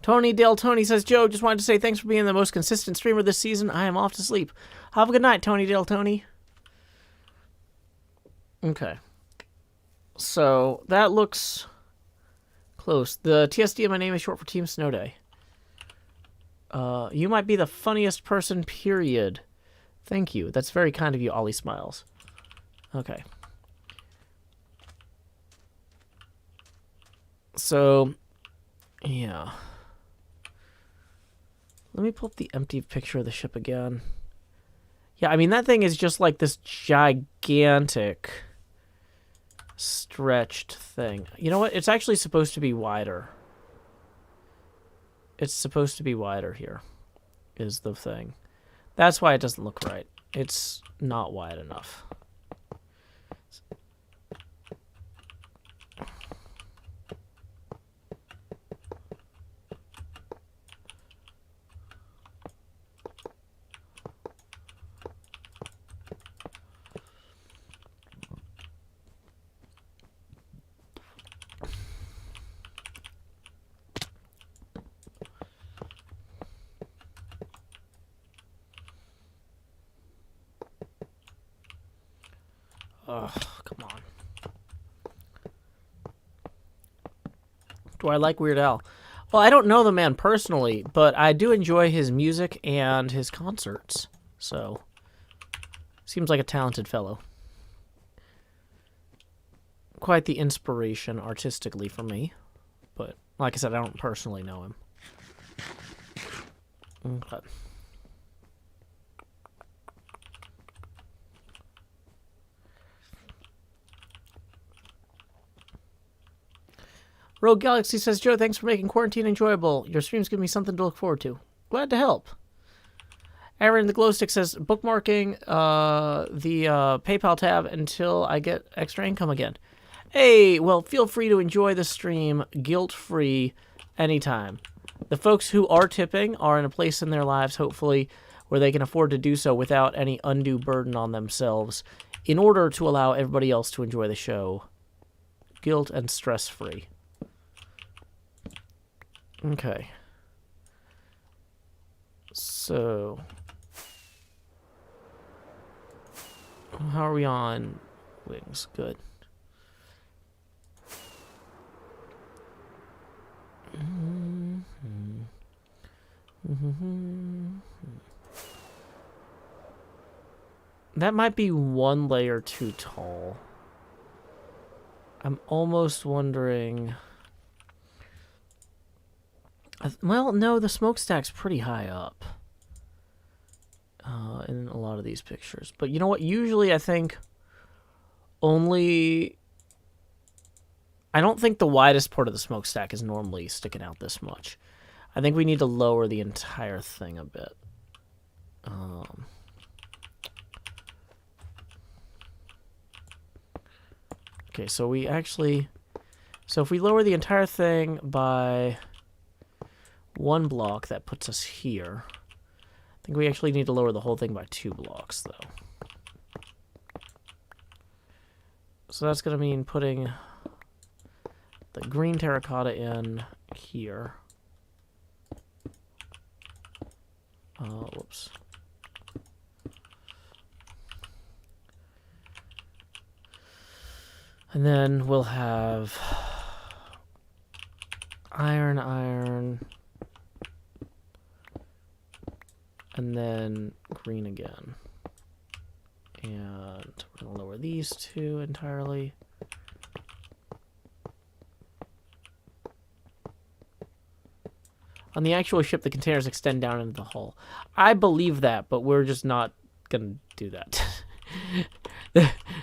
Tony Del Tony says, Joe, just wanted to say thanks for being the most consistent streamer this season. I am off to sleep. Have a good night, Tony Del Tony. Okay. So that looks close. The TSD of my name is short for Team Snow Day. You might be the funniest person, period. Thank you. That's very kind of you, Ollie Smiles. Okay. So, yeah. Let me pull up the empty picture of the ship again. Yeah, I mean, that thing is just like this gigantic stretched thing. You know what? It's actually supposed to be wider. It's supposed to be wider here, is the thing. That's why it doesn't look right. It's not wide enough. Ugh, come on. Do I like Weird Al? Well, I don't know the man personally, but I do enjoy his music and his concerts. So, seems like a talented fellow. Quite the inspiration artistically for me. But, like I said, I don't personally know him. Okay. Rogue Galaxy says, Joe, thanks for making quarantine enjoyable. Your streams give me something to look forward to. Glad to help. Aaron the Glowstick says, bookmarking the PayPal tab until I get extra income again. Hey, well, feel free to enjoy the stream guilt-free anytime. The folks who are tipping are in a place in their lives, hopefully, where they can afford to do so without any undue burden on themselves in order to allow everybody else to enjoy the show guilt and stress-free. Okay. So, how are we on wings? Good. That might be one layer too tall. I'm almost wondering... Well, no, the smokestack's pretty high up in a lot of these pictures. But you know what? Usually I think only... I don't think the widest part of the smokestack is normally sticking out this much. I think we need to lower the entire thing a bit. Okay, so we actually... So if we lower the entire thing by... one block, that puts us here. I think we actually need to lower the whole thing by 2 blocks, though. So that's going to mean putting the green terracotta in here. Whoops. And then we'll have iron, and then green again. And we're going to lower these two entirely. On the actual ship, the containers extend down into the hull. I believe that, but we're just not going to do that.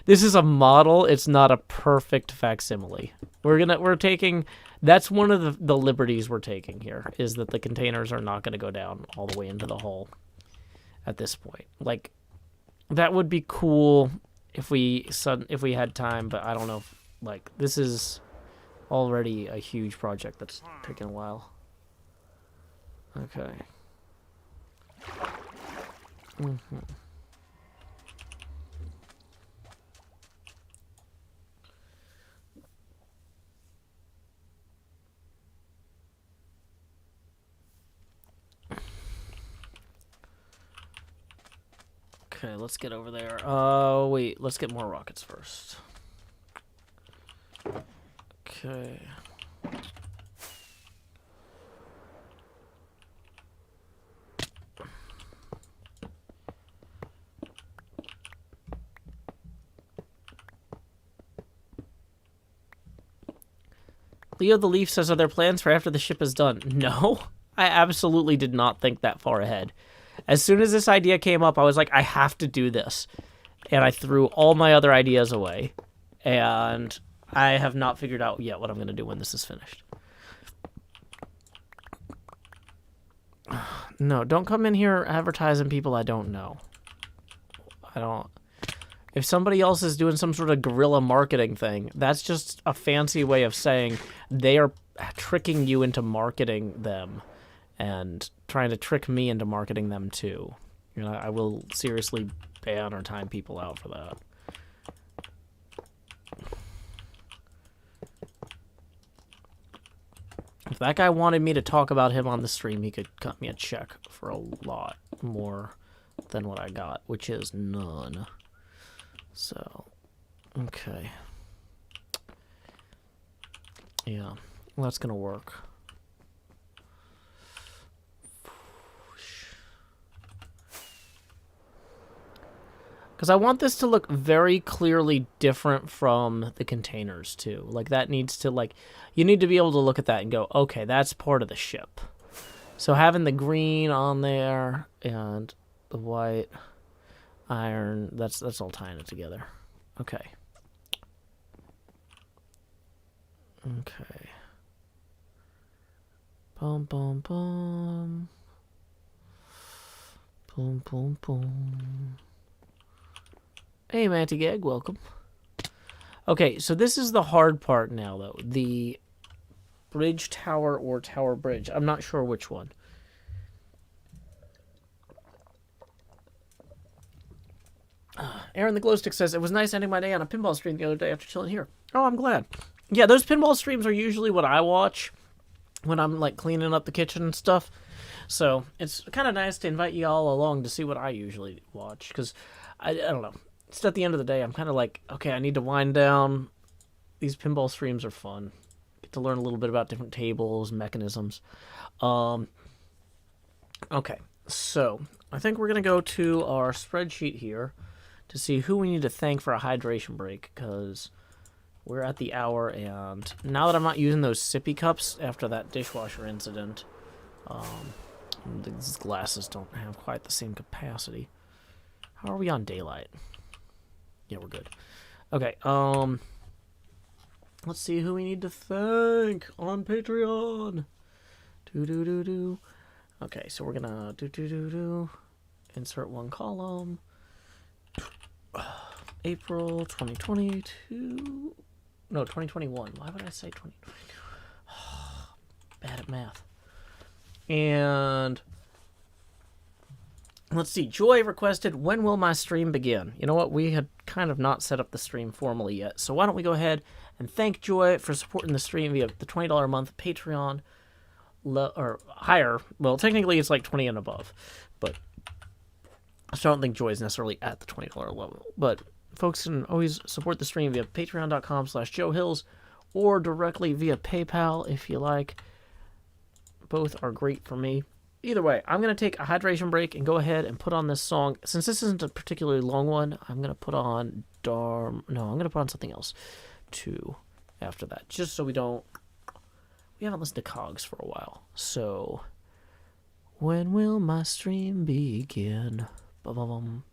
This is a model. It's not a perfect facsimile. We're taking... That's one of the liberties we're taking here, is that the containers are not going to go down all the way into the hull at this point. Like, that would be cool if we had time, but I don't know if, like, this is already a huge project that's taken a while. Okay. Okay, let's get over there. Wait, let's get more rockets first. Okay. Leo the Leaf says, are there plans for after the ship is done? No, I absolutely did not think that far ahead. As soon as this idea came up, I was like, I have to do this. And I threw all my other ideas away. And I have not figured out yet what I'm going to do when this is finished. No, don't come in here advertising people I don't know. If somebody else is doing some sort of guerrilla marketing thing, that's just a fancy way of saying they are tricking you into marketing them and trying to trick me into marketing them too. You know, I will seriously ban or time people out for that. If that guy wanted me to talk about him on the stream, he could cut me a check for a lot more than what I got, which is none. So, okay. Yeah, well, that's gonna work. Because I want this to look very clearly different from the containers, too. Like, that needs to, like... You need to be able to look at that and go, okay, that's part of the ship. So having the green on there and the white, iron, that's all tying it together. Okay. Okay. Boom, boom, boom. Boom, boom, boom. Hey, Manty Gag, welcome. Okay, so this is the hard part now, though. The bridge tower or tower bridge. I'm not sure which one. Aaron the Glowstick says, it was nice ending my day on a pinball stream the other day after chilling here. Oh, I'm glad. Yeah, those pinball streams are usually what I watch when I'm, like, cleaning up the kitchen and stuff. So it's kind of nice to invite you all along to see what I usually watch. Because, I don't know. Just at the end of the day, I'm kind of like, okay, I need to wind down. These pinball streams are fun. Get to learn a little bit about different tables, mechanisms. Okay, so I think we're going to go to our spreadsheet here to see who we need to thank for a hydration break, because we're at the hour, and now that I'm not using those sippy cups after that dishwasher incident, these glasses don't have quite the same capacity. How are we on daylight? Yeah, we're good. Okay, let's see who we need to thank on Patreon. Do. Okay, so we're gonna do. Insert one column. April 2022. No, 2021. Why would I say 2022? Bad at math. And let's see. Joy requested, when will my stream begin? You know what? We had kind of not set up the stream formally yet. So why don't we go ahead and thank Joy for supporting the stream via the $20 a month Patreon or higher. Well, technically it's like 20 and above, but I don't think Joy is necessarily at the $20 level. But folks can always support the stream via patreon.com/JoeHills or directly via PayPal if you like. Both are great for me. Either way, I'm going to take a hydration break and go ahead and put on this song. Since this isn't a particularly long one, I'm going to put on I'm going to put on something else too after that. Just so we haven't listened to Cogs for a while. So, when will my stream begin? Ba-ba-bum.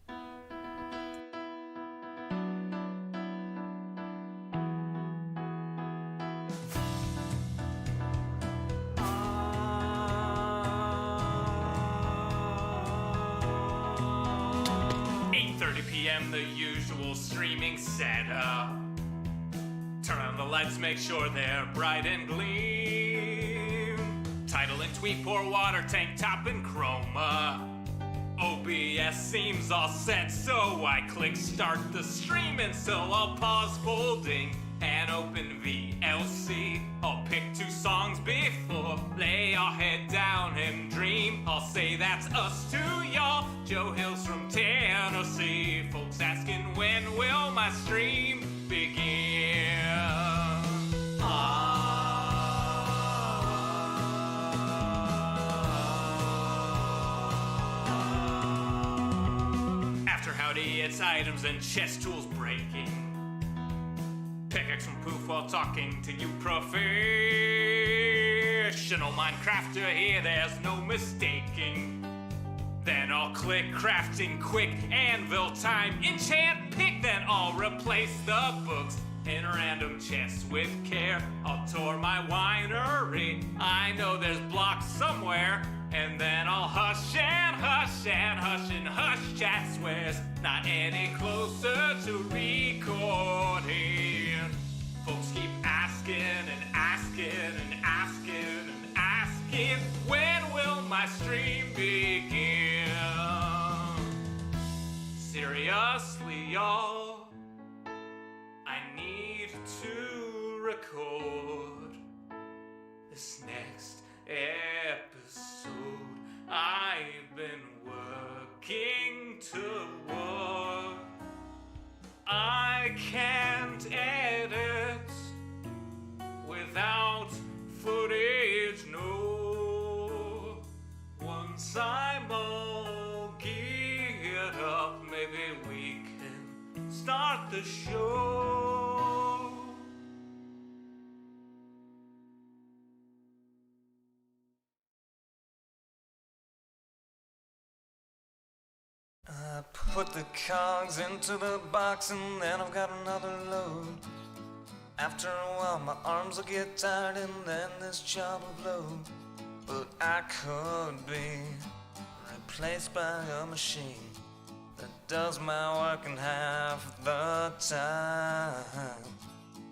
PM, the usual streaming setup. Turn on the lights, make sure they're bright and gleam. Title and tweet, pour water, tank top and chroma. OBS seems all set, so I click start the stream, and so I'll pause folding and open VLC. I'll pick 2 songs before lay our head down and dream. I'll say that's us to y'all, Joe Hills from Tennessee. Folks asking when will my stream begin? After howdy, it's items and chess tools breaking. Pickaxe from poof while talking to you professional Minecrafter here, there's no mistaking. Then I'll click crafting quick, anvil time, enchant pick, then I'll replace the books in random chests with care. I'll tour my winery, I know there's blocks somewhere, and then I'll hush and hush and hush and hush chat swears not any closer to recording. Folks keep asking and asking and asking and asking, when will my stream begin? Seriously, y'all, I need to record this next episode. I've been working toward. I can't edit without footage, no. Once I'm all geared up, maybe we can start the show. I put the cogs into the box and then I've got another load. After a while my arms will get tired and then this job will blow. But I could be replaced by a machine that does my work in half the time.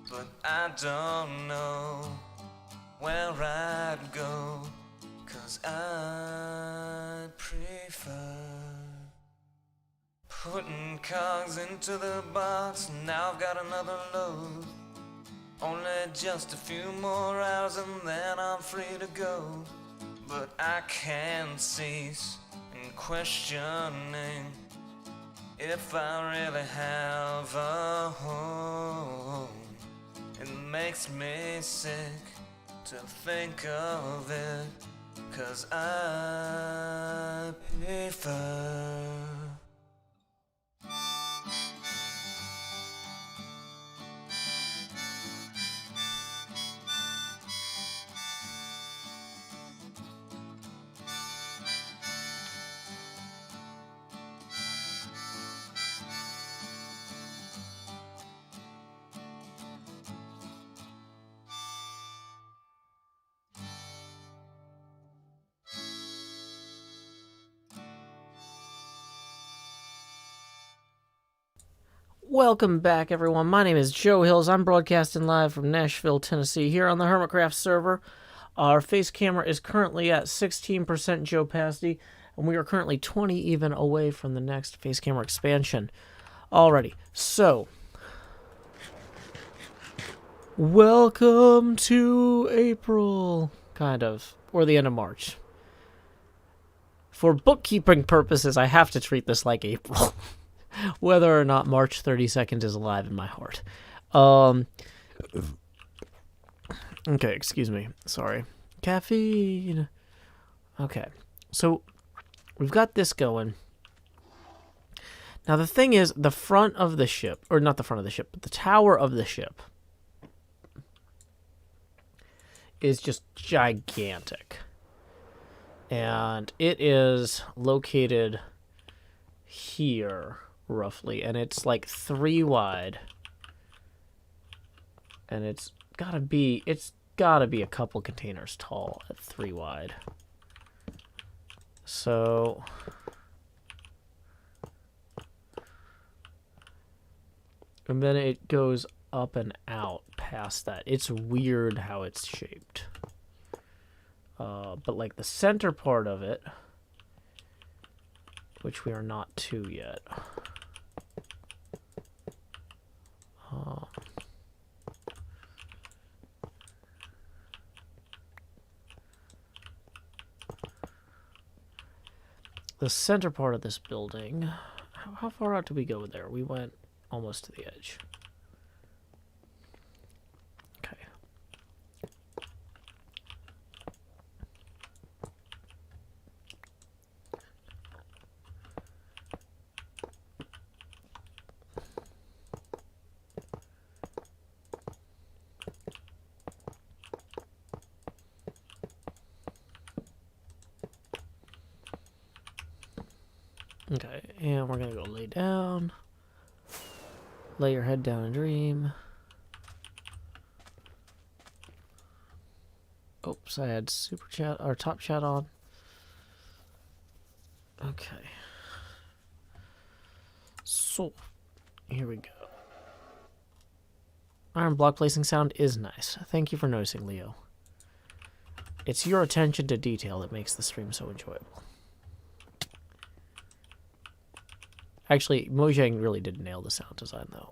But I don't know where I'd go, 'cause I prefer putting cogs into the box. Now I've got another load. Only just a few more hours and then I'm free to go. But I can't cease in questioning if I really have a home. It makes me sick to think of it, 'cause I prefer Welcome back, everyone. My name is Joe Hills. I'm broadcasting live from Nashville, Tennessee, here on the HermitCraft server. Our face camera is currently at 16% Joe opacity, and we are currently 20 even away from the next face camera expansion. Alrighty, so Welcome to April, kind of, or the end of March. For bookkeeping purposes, I have to treat this like April, whether or not March 32nd is alive in my heart. Okay, excuse me. Sorry. Caffeine. Okay, so we've got this going. Now, the thing is, the front of the ship, or not the front of the ship, but the tower of the ship is just gigantic. And it is located here, roughly, and it's like 3 wide. And it's gotta be a couple containers tall at 3 wide. So and then it goes up and out past that. It's weird how it's shaped. But like the center part of it, which we are not to yet. The center part of this building, how far out did we go there? We went almost to the edge. Okay. Okay, and we're gonna go lay down. Lay your head down and dream. Oops, I had super chat or top chat on. Okay. So, here we go. Iron block placing sound is nice. Thank you for noticing, Leo. It's your attention to detail that makes the stream so enjoyable. Actually, Mojang really did nail the sound design, though.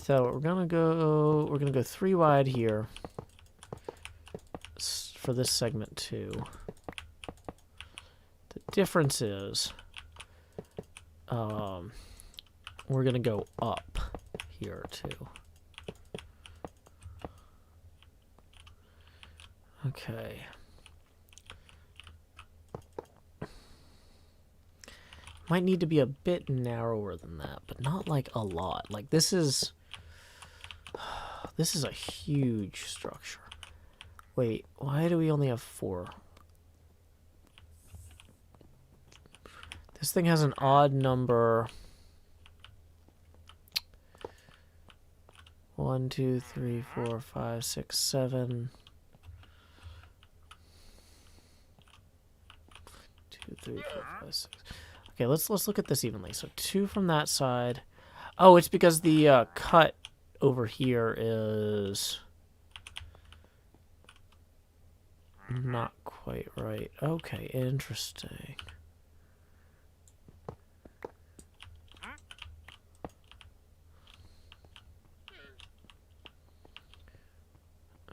So we're gonna go 3 wide here for this segment too. The difference is, we're gonna go up here too. Okay. Might need to be a bit narrower than that, but not like a lot. Like this is a huge structure. Wait, why do we only have 4? This thing has an odd number. 1, 2, 3, 4, 5, 6, 7. 2, 3, 4, 5, 6. Okay, let's look at this evenly. So 2 from that side. Oh, it's because the cut over here is not quite right. Okay, interesting.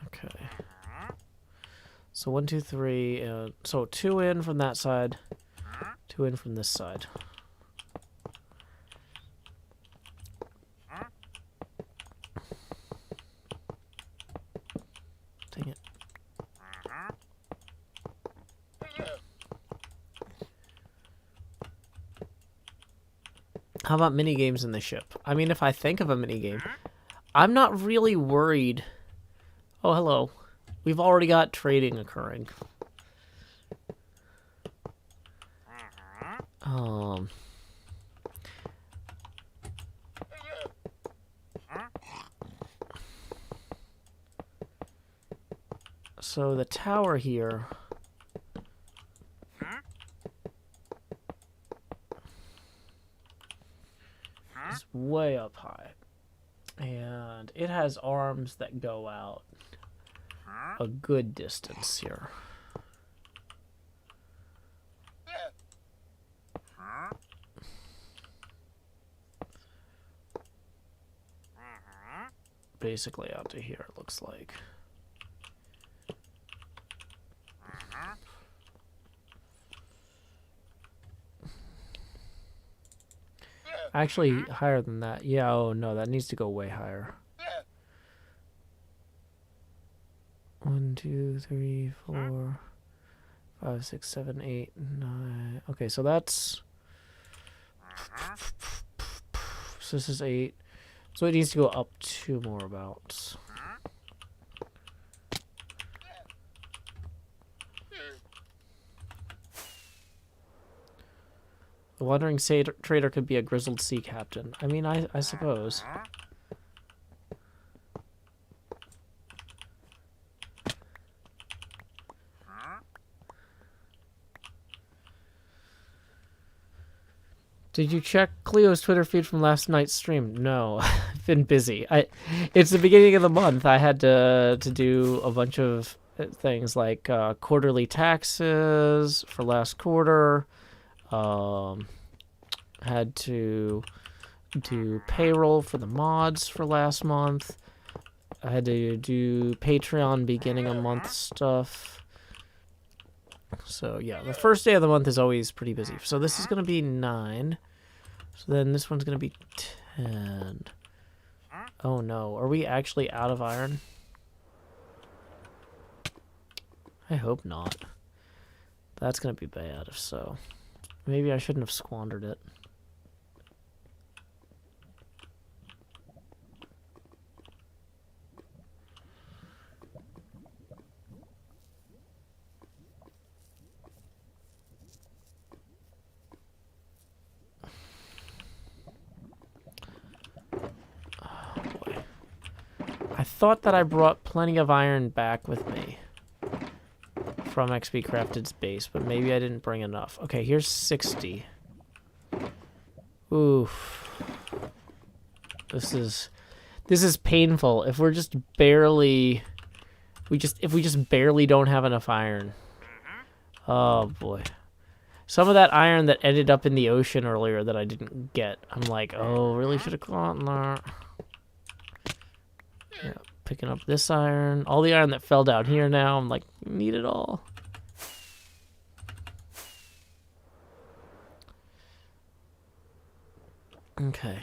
Okay. So 1, 2, 3. So 2 in from that side. 2 in from this side. Dang it. How about mini games in the ship? I mean, if I think of a mini game, I'm not really worried. Oh, hello. We've already got trading occurring. So the tower here is way up high, and it has arms that go out a good distance here. basically out to here, it looks like. Actually, higher than that. Yeah, oh no, that needs to go way higher. 1, 2, 3, 4, 5, 6, 7, 8, 9. Okay, so that's... So this is 8. So it needs to go up 2 more about. The Wandering Trader could be a grizzled sea captain. I mean, I suppose. Did you check Cleo's Twitter feed from last night's stream? No, I've been busy. It's the beginning of the month. I had to do a bunch of things like quarterly taxes for last quarter. Had to do payroll for the mods for last month. I had to do Patreon beginning of month stuff. So yeah, the first day of the month is always pretty busy. So this is going to be 9. So then this one's going to be 10. Oh no, are we actually out of iron? I hope not. That's going to be bad if so. Maybe I shouldn't have squandered it. I thought that I brought plenty of iron back with me from XP Crafted's base, but maybe I didn't bring enough. Okay, here's 60. Oof. This is painful. If we're just barely if we just barely don't have enough iron. Oh boy. Some of that iron that ended up in the ocean earlier that I didn't get. I'm like, oh, really should have gone there. Yeah, picking up this iron. All the iron that fell down here now. I'm like, need it all. Okay.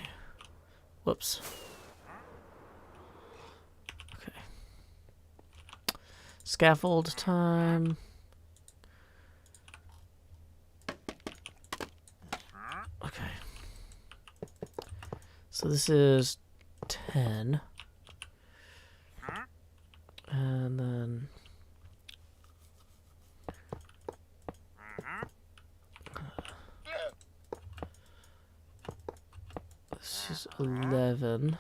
Whoops. Okay. Scaffold time. Okay. So this is 10. And then this is 11.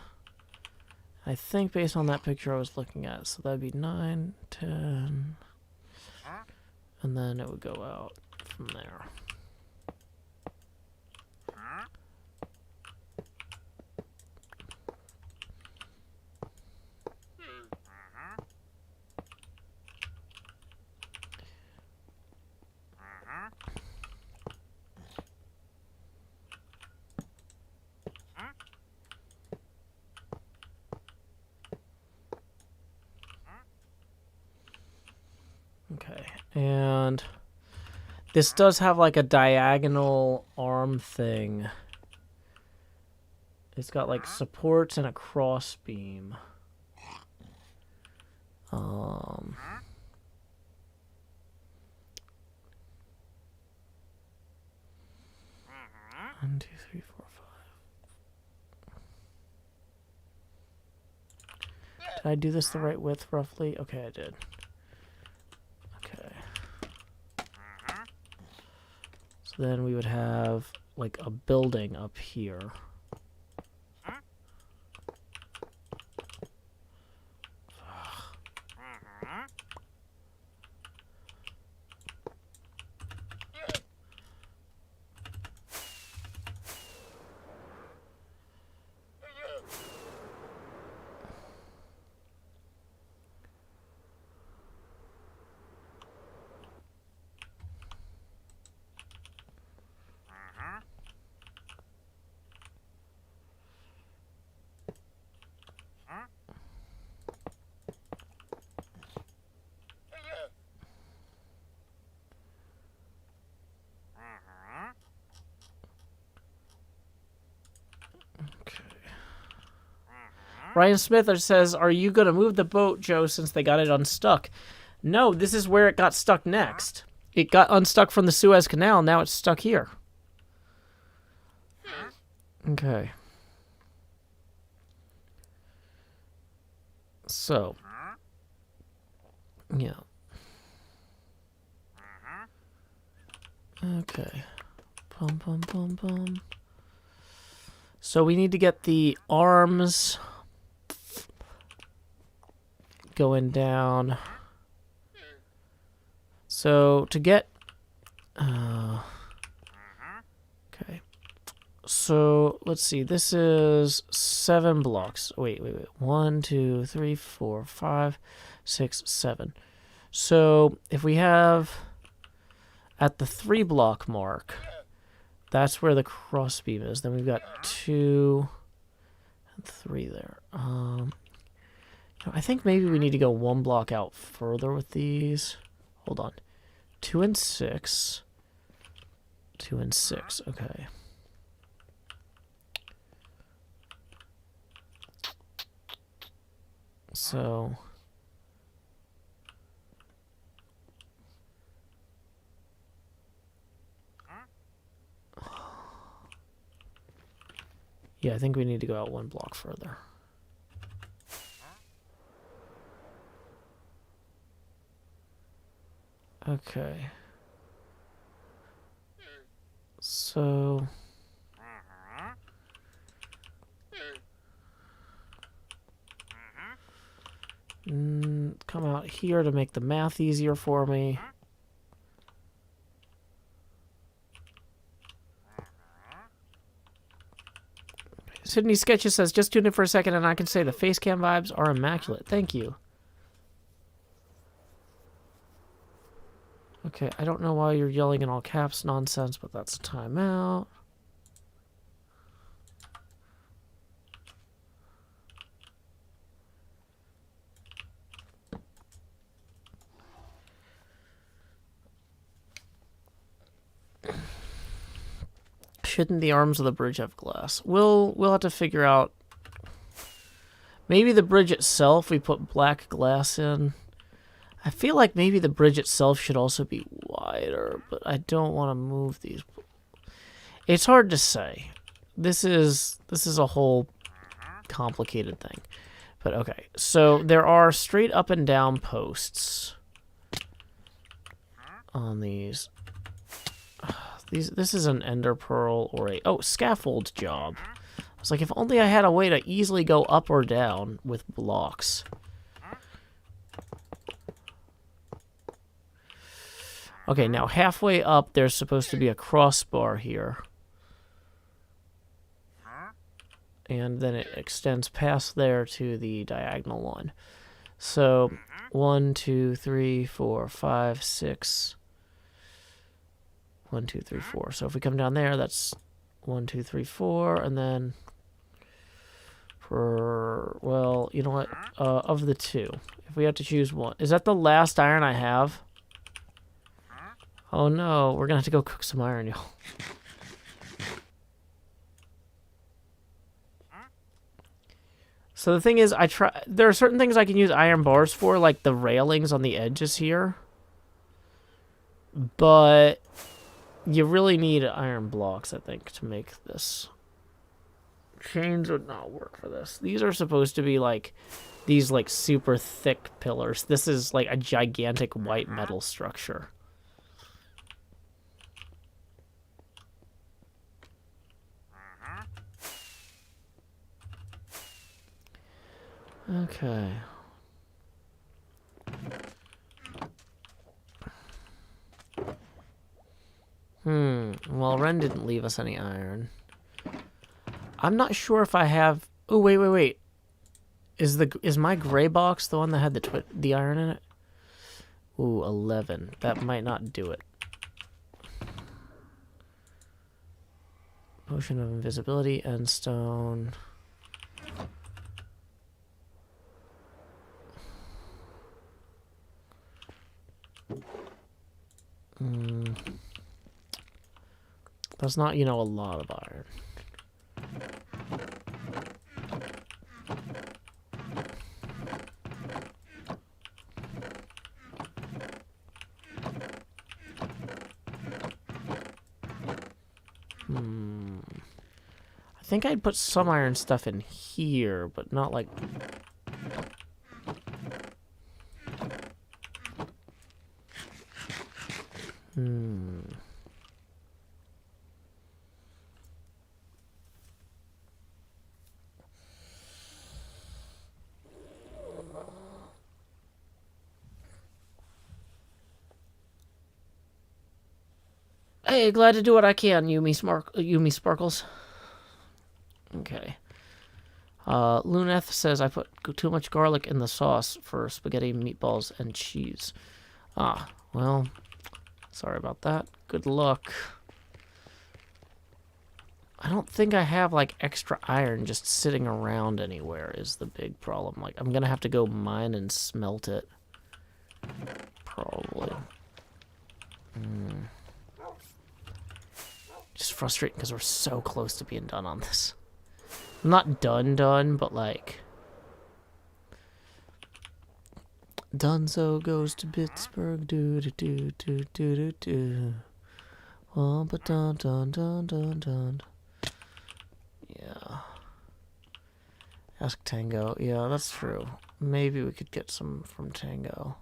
I think based on that picture I was looking at, so that'd be 9, 10, and then it would go out from there. Okay, and this does have like a diagonal arm thing. It's got like supports and a cross beam. 1, 2, 3, 4, 5. Did I do this the right width roughly? Okay, I did. So then we would have like a building up here. Ryan Smith says, are you going to move the boat, Joe, since they got it unstuck? No, this is where it got stuck next. It got unstuck from the Suez Canal. Now it's stuck here. Okay. So. Yeah. Okay. Bum, bum, bum, bum. So we need to get the arms going down. So to get... okay. So let's see. This is 7 blocks. Wait. 1, 2, 3, 4, 5, 6, 7. So if we have at the 3 block mark... That's where the crossbeam is. Then we've got 2 and 3 there. I think maybe we need to go 1 block out further with these. Hold on. 2 and 6. 2 and 6. Okay. So... yeah, I think we need to go out 1 block further. Okay. So... come out here to make the math easier for me. Sydney Sketches says, just tune in for a second and I can say the face cam vibes are immaculate. Thank you. Okay, I don't know why you're yelling in all caps nonsense, but that's a timeout. Shouldn't the arms of the bridge have glass? We'll have to figure out. Maybe the bridge itself, we put black glass in. I feel like maybe the bridge itself should also be wider, but I don't want to move these. It's hard to say. This is a whole complicated thing. But okay, so there are straight up and down posts on these. This is an ender pearl or a scaffold job. I was like, if only I had a way to easily go up or down with blocks. Okay, now halfway up, there's supposed to be a crossbar here. And then it extends past there to the diagonal one. So, 1, 2, 3, 4, 5, 6. 1, 2, 3, 4. So if we come down there, that's 1, 2, 3, 4, and then well, you know what? Of the 2, if we have to choose one, is that the last iron I have? Oh no, we're gonna have to go cook some iron, y'all. So the thing is, there are certain things I can use iron bars for, like the railings on the edges here, but you really need iron blocks, I think, to make this. Chains would not work for this. These are supposed to be like these like super thick pillars. This is like a gigantic white metal structure. Okay. Well, Ren didn't leave us any iron. I'm not sure if I have... Oh, wait. Is my gray box the one that had the iron in it? Ooh, 11. That might not do it. Potion of invisibility, end stone. That's not, a lot of iron. I think I'd put some iron stuff in here, but not like... Hey, glad to do what I can, Yumi Sparkles. Okay. Luneth says I put too much garlic in the sauce for spaghetti, meatballs, and cheese. Ah, well, sorry about that. Good luck. I don't think I have, like, extra iron just sitting around anywhere is the big problem. Like, I'm gonna have to go mine and smelt it. Probably. Just frustrating because we're so close to being done on this. I'm not done, but like... Dunzo goes to Pittsburgh, do-do-do-do-do-do-do. Oh, but dun. Yeah. Ask Tango. Yeah, that's true. Maybe we could get some from Tango.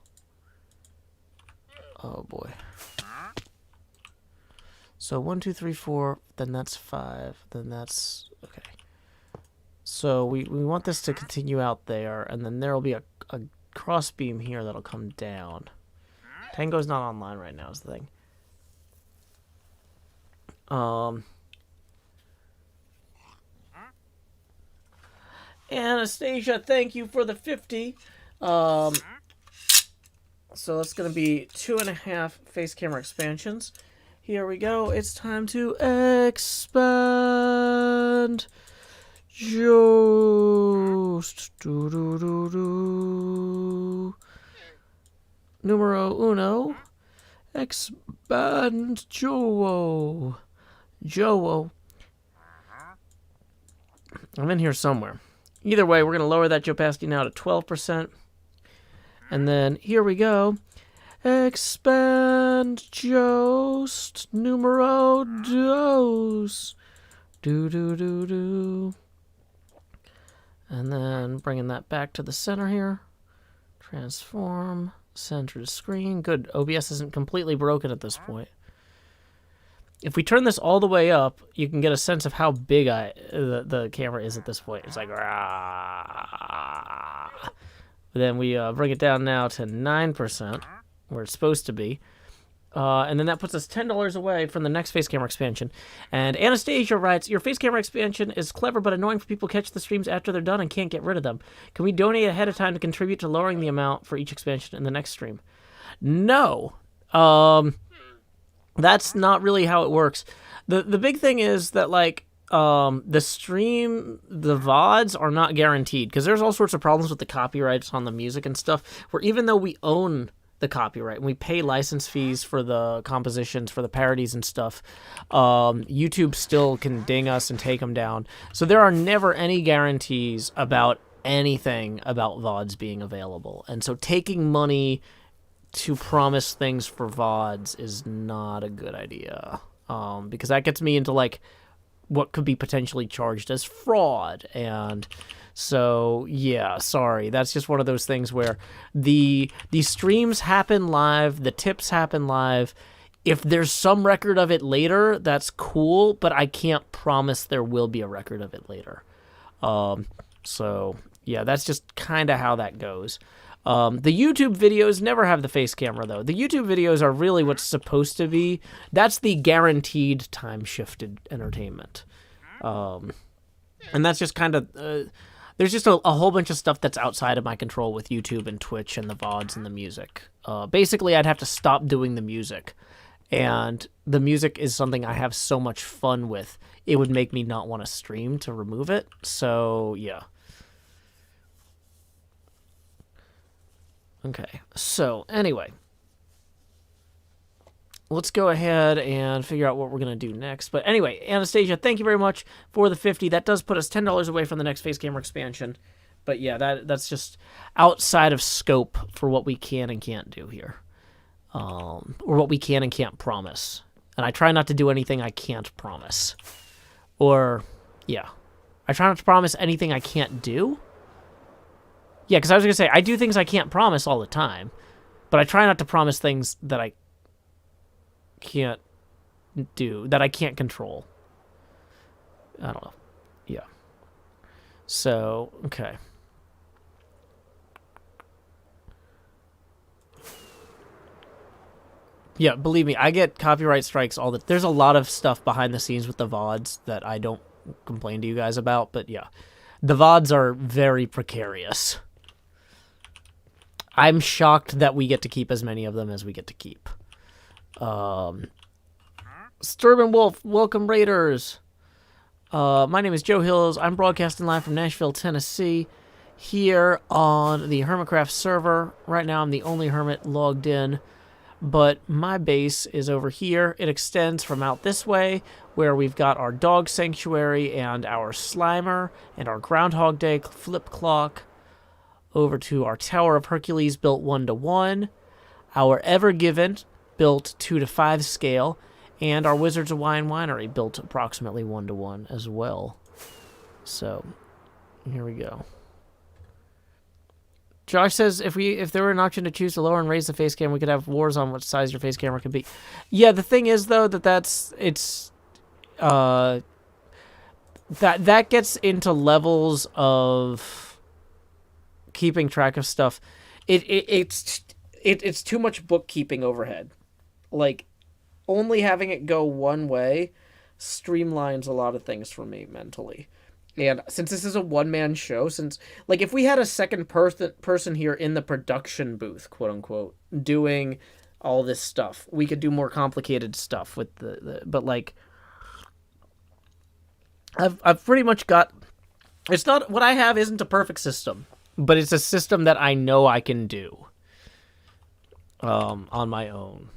Oh, boy. So 1, 2, 3, 4, then that's 5, then that's... Okay. So we want this to continue out there, and then there will be a cross beam here that'll come down. Tango's not online right now is the thing. Anastasia, thank you for the 50. So that's going to be 2.5 face camera expansions. Here we go. It's time to expand. Just Numero uno. Expand Joe. I'm in here somewhere. Either way, we're going to lower that opacity now to 12%. And then here we go. Expand just numero dos. Do. And then bringing that back to the center here. Transform. Center to screen. Good. OBS isn't completely broken at this point. If we turn this all the way up, you can get a sense of how big the camera is at this point. It's like... Rah. Then we bring it down now to 9%. Where it's supposed to be. And then that puts us $10 away from the next face camera expansion. And Anastasia writes, your face camera expansion is clever but annoying for people who catch the streams after they're done and can't get rid of them. Can we donate ahead of time to contribute to lowering the amount for each expansion in the next stream? No. That's not really how it works. The big thing is that, like, the VODs are not guaranteed. Because there's all sorts of problems with the copyrights on the music and stuff. Where even though we own the copyright and we pay license fees for the compositions, for the parodies and stuff, YouTube still can ding us and take them down. So there are never any guarantees about anything about VODs being available. And so taking money to promise things for VODs is not a good idea. Because that gets me into, like, what could be potentially charged as fraud. And so, yeah, sorry. That's just one of those things where the streams happen live, the tips happen live. If there's some record of it later, that's cool, but I can't promise there will be a record of it later. So, yeah, that's just kind of how that goes. The YouTube videos never have the face camera, though. The YouTube videos are really what's supposed to be. That's the guaranteed time-shifted entertainment. And that's just kind of... there's just a whole bunch of stuff that's outside of my control with YouTube and Twitch and the VODs and the music. Basically, I'd have to stop doing the music. And the music is something I have so much fun with. It would make me not want to stream to remove it. So, yeah. Okay, so anyway, let's go ahead and figure out what we're going to do next. But anyway, Anastasia, thank you very much for the 50. That does put us $10 away from the next face camera expansion. But yeah, that's just outside of scope for what we can and can't do here. Or what we can and can't promise. And I try not to do anything I can't promise. Or, yeah. I try not to promise anything I can't do. Yeah, because I was going to say, I do things I can't promise all the time. But I try not to promise things that I can't do, that I can't control. I don't know. Yeah. So, okay. Yeah, believe me, I get copyright strikes all the... There's a lot of stuff behind the scenes with the VODs that I don't complain to you guys about, but yeah. The VODs are very precarious. I'm shocked that we get to keep as many of them as we get to keep. Sturban Wolf, welcome Raiders. My name is Joe Hills. I'm broadcasting live from Nashville, Tennessee, here on the HermitCraft server. Right now, I'm the only hermit logged in, but my base is over here. It extends from out this way, where we've got our dog sanctuary and our Slimer and our Groundhog Day flip clock, over to our Tower of Hercules built 1-to-1, our Ever Given built 2-to-5 scale, and our Wizards of Wine Winery built approximately 1-to-1 as well. So, here we go. Josh says if there were an option to choose to lower and raise the face cam, we could have wars on what size your face camera can be. Yeah, the thing is though that gets into levels of keeping track of stuff. It's too much bookkeeping overhead. Like, only having it go one way streamlines a lot of things for me mentally. And since this is a one-man show, if we had a second person here in the production booth, quote-unquote, doing all this stuff, we could do more complicated stuff with but, like, I've pretty much got... It's not... What I have isn't a perfect system, but it's a system that I know I can do on my own.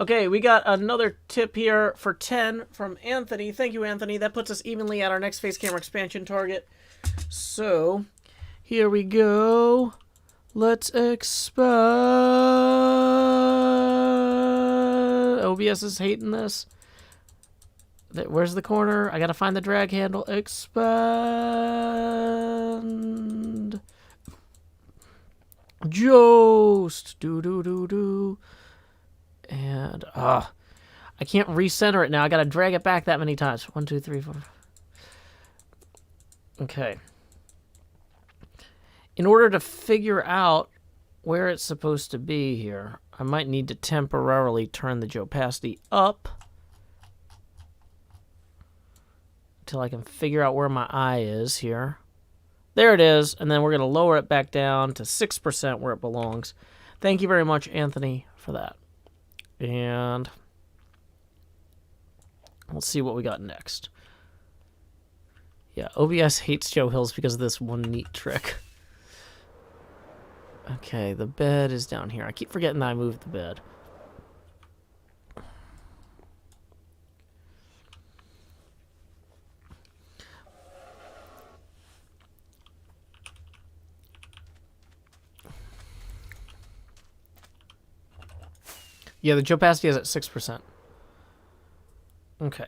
Okay, we got another tip here for 10 from Anthony. Thank you, Anthony. That puts us evenly at our next face camera expansion target. So, here we go. Let's expand. OBS is hating this. Where's the corner? I gotta find the drag handle. Expand. Jost. Do. And, I can't recenter it now. I gotta drag it back that many times. 1, 2, 3, 4. Okay. In order to figure out where it's supposed to be here, I might need to temporarily turn the opacity up until I can figure out where my eye is here. There it is, and then we're gonna lower it back down to 6% where it belongs. Thank you very much, Anthony, for that. And let's see what we got next. Yeah, OBS hates Joe Hills because of this one neat trick. Okay, the bed is down here. I keep forgetting that I moved the bed. Yeah, the opacity is at 6%. Okay.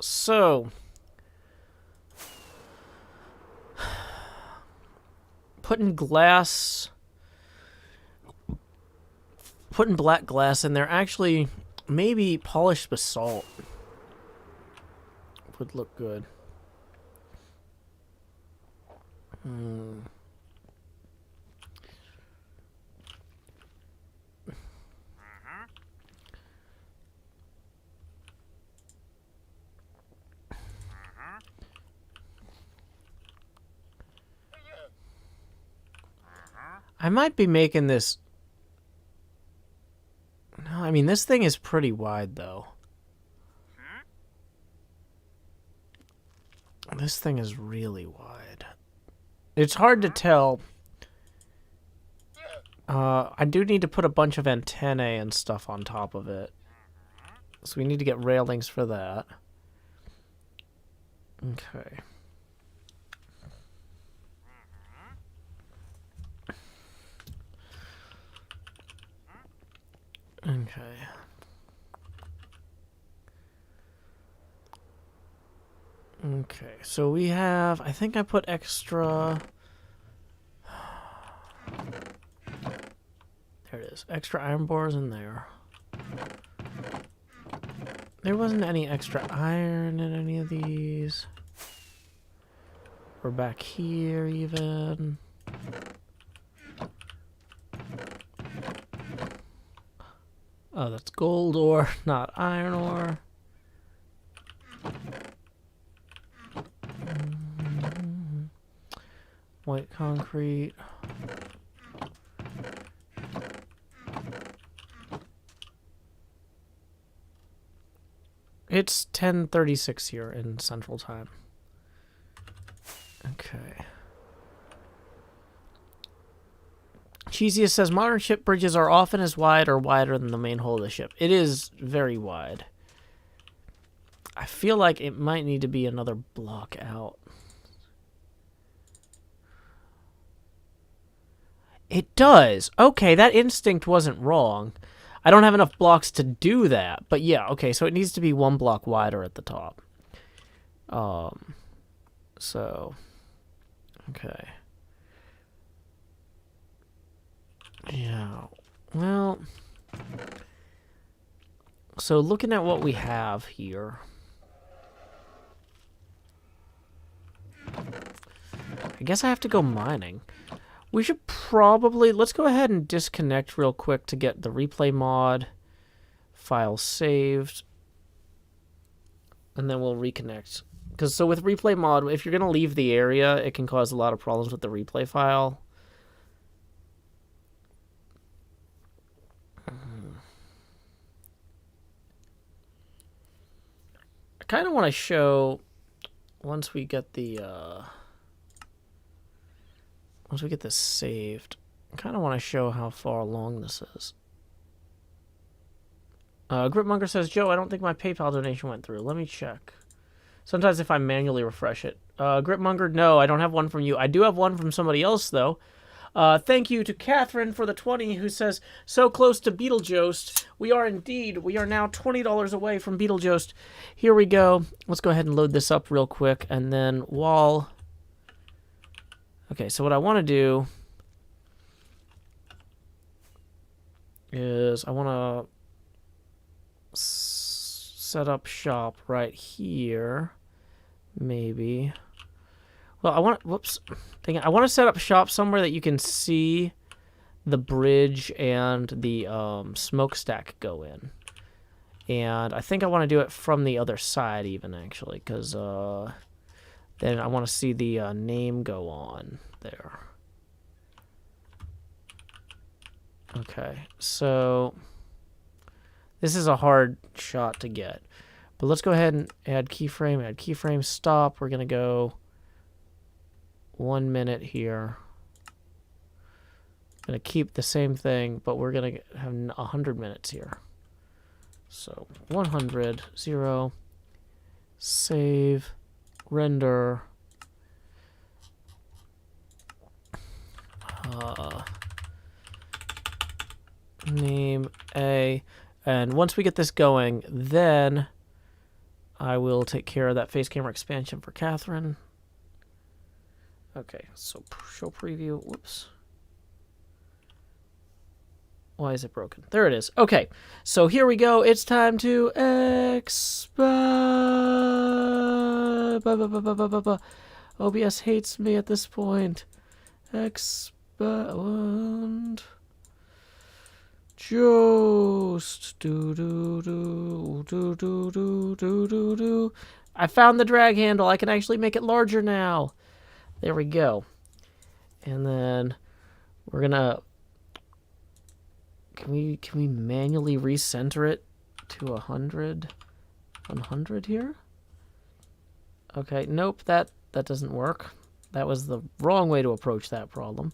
So, putting black glass in there, actually, maybe polished basalt would look good. I might be making this... No, I mean, this thing is pretty wide, though. This thing is really wide. It's hard to tell. I do need to put a bunch of antennae and stuff on top of it. So we need to get railings for that. Okay. Okay. Okay, so we have, I think I put extra, there it is, extra iron bars in there. There wasn't any extra iron in any of these. Or back here even. Oh, that's gold ore, not iron ore. White concrete. It's 10:36 here in Central Time. Okay. Cheesiest says modern ship bridges are often as wide or wider than the main hull of the ship. It is very wide. I feel like it might need to be another block out. It does. Okay, that instinct wasn't wrong. I don't have enough blocks to do that. But yeah, okay, so it needs to be one block wider at the top. So, okay. Yeah, well, so looking at what we have here, I guess I have to go mining. We should probably, let's go ahead and disconnect real quick to get the replay mod file saved, and then we'll reconnect. Because so with replay mod, if you're going to leave the area, it can cause a lot of problems with the replay file. I kind of want to show, once we get the, once we get this saved, I kind of want to show how far along this is. Gripmonger says, Joe, I don't think my PayPal donation went through. Let me check. Sometimes if I manually refresh it. Gripmonger, no, I don't have one from you. I do have one from somebody else, though. Thank you to Catherine for the 20, who says, so close to Beetlejuice. We are indeed. We are now $20 away from Beetlejuice. Here we go. Let's go ahead and load this up real quick. And then while... Okay, so what I want to do is I want to set up shop right here. Maybe. Well, I want, whoops, dang it. I want to set up shop somewhere that you can see the bridge and the smokestack go in. And I think I want to do it from the other side even, actually, because then I want to see the name go on there. Okay, so this is a hard shot to get. But let's go ahead and add keyframe, stop. We're going to go 1 minute here. Going to keep the same thing, but we're going to have 100 minutes here. So 100, 0, save, render, name A, and once we get this going, then I will take care of that face camera expansion for Catherine. Okay, so show preview. Whoops. Why is it broken? There it is. Okay, so here we go. It's time to expand. OBS hates me at this point. Expand. Just do. I found the drag handle. I can actually make it larger now. There we go. And then we're gonna. Can we manually recenter it to 100? 100 here? Okay, nope, that doesn't work. That was the wrong way to approach that problem.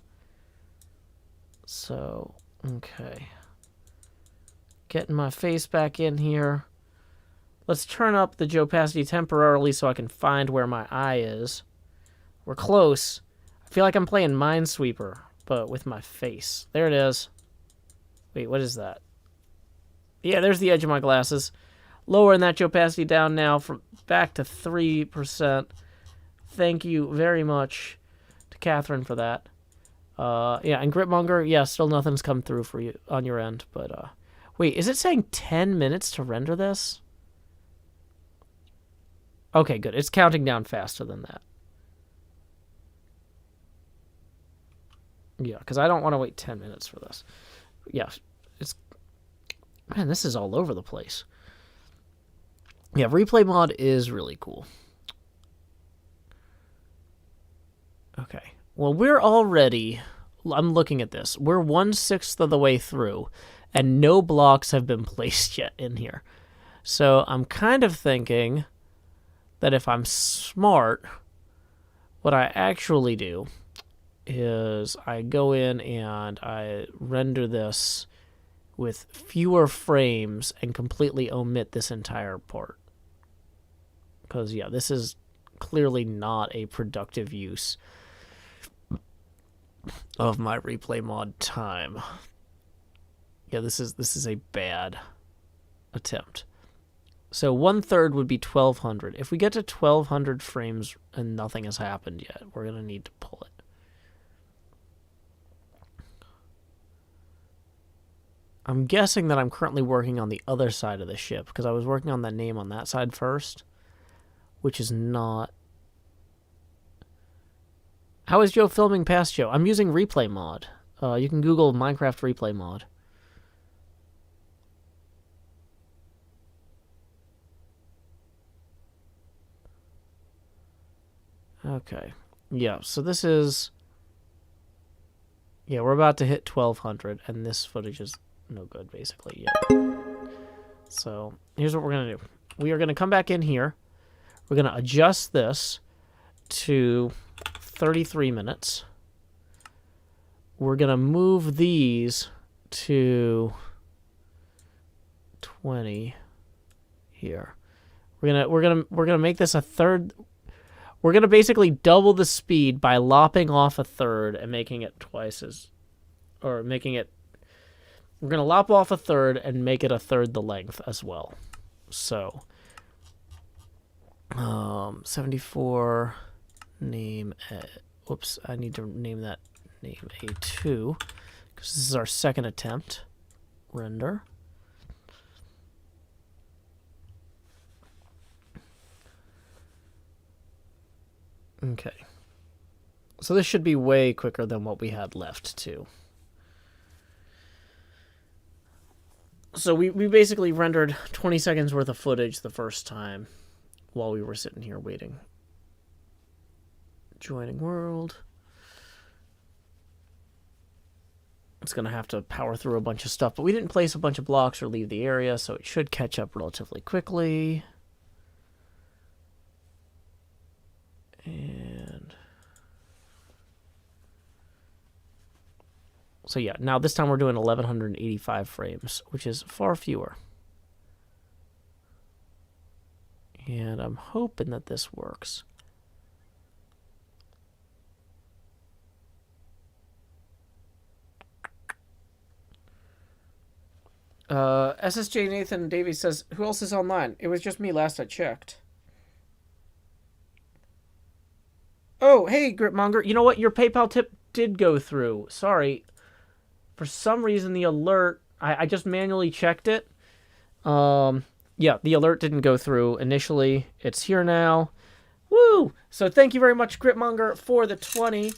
So, okay. Getting my face back in here. Let's turn up the opacity temporarily so I can find where my eye is. We're close. I feel like I'm playing Minesweeper, but with my face. There it is. Wait, what is that? Yeah, there's the edge of my glasses. lowering that opacity down now from back to 3%. Thank you very much to Catherine for that. Yeah, and Gritmonger, yeah, still nothing's come through for you on your end. But wait, is it saying 10 minutes to render this? Okay, good. It's counting down faster than that. Yeah, because I don't want to wait 10 minutes for this. Yeah, it's... Man, this is all over the place. Yeah, replay mod is really cool. Okay. Well, we're already... I'm looking at this. We're 1/6 of the way through, and no blocks have been placed yet in here. So I'm kind of thinking that if I'm smart, what I actually do is I go in and I render this with fewer frames and completely omit this entire part. Because, yeah, this is clearly not a productive use of my replay mod time. Yeah, this is a bad attempt. So 1/3 would be 1200. If we get to 1200 frames and nothing has happened yet, we're going to need to pull it. I'm guessing that I'm currently working on the other side of the ship, because I was working on that name on that side first, which is not... How is Joe filming past Joe? I'm using replay mod. You can Google Minecraft replay mod. Okay. Yeah, so this is... Yeah, we're about to hit 1200, and this footage is no good, basically. Yeah. So, here's what we're going to do. We are going to come back in here. We're going to adjust this to 33 minutes. We're going to move these to 20 here. We're going to make this a third. We're going to basically double the speed by lopping off a third and making it twice as, or making it, we're going to lop off a third and make it a third the length as well. So, 74, name, whoops, I need to name that name A2, because this is our second attempt. Render. Okay. So this should be way quicker than what we had left, too. So we basically rendered 20 seconds worth of footage the first time while we were sitting here waiting. Joining world. It's going to have to power through a bunch of stuff, but we didn't place a bunch of blocks or leave the area, so it should catch up relatively quickly. And so yeah, now this time we're doing 1185 frames, which is far fewer. And I'm hoping that this works. SSJ Nathan Davies says, who else is online? It was just me last I checked. Oh, hey, Gritmonger. You know what? Your PayPal tip did go through. Sorry. For some reason, the alert... I just manually checked it. Yeah, the alert didn't go through initially. It's here now. Woo! So thank you very much, Gritmonger, for the 20.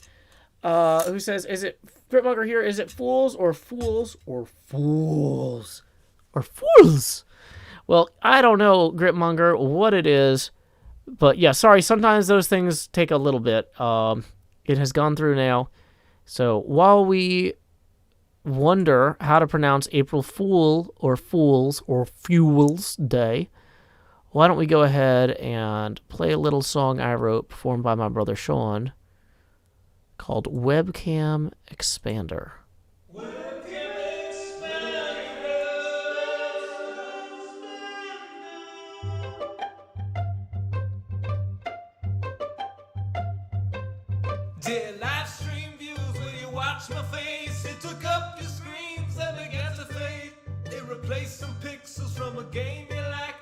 Who says, is it... Gritmonger here, is it fools or fools or fools? Or fools? Well, I don't know, Gritmonger, what it is. But yeah, sorry, sometimes those things take a little bit. It has gone through now. So while we wonder how to pronounce April Fool or Fools or Fuels Day, why don't we go ahead and play a little song I wrote performed by my brother Sean called Webcam Expander. Dear live stream views, will you watch my face? It took up your screens and began to fade. It replaced some pixels from a game you like.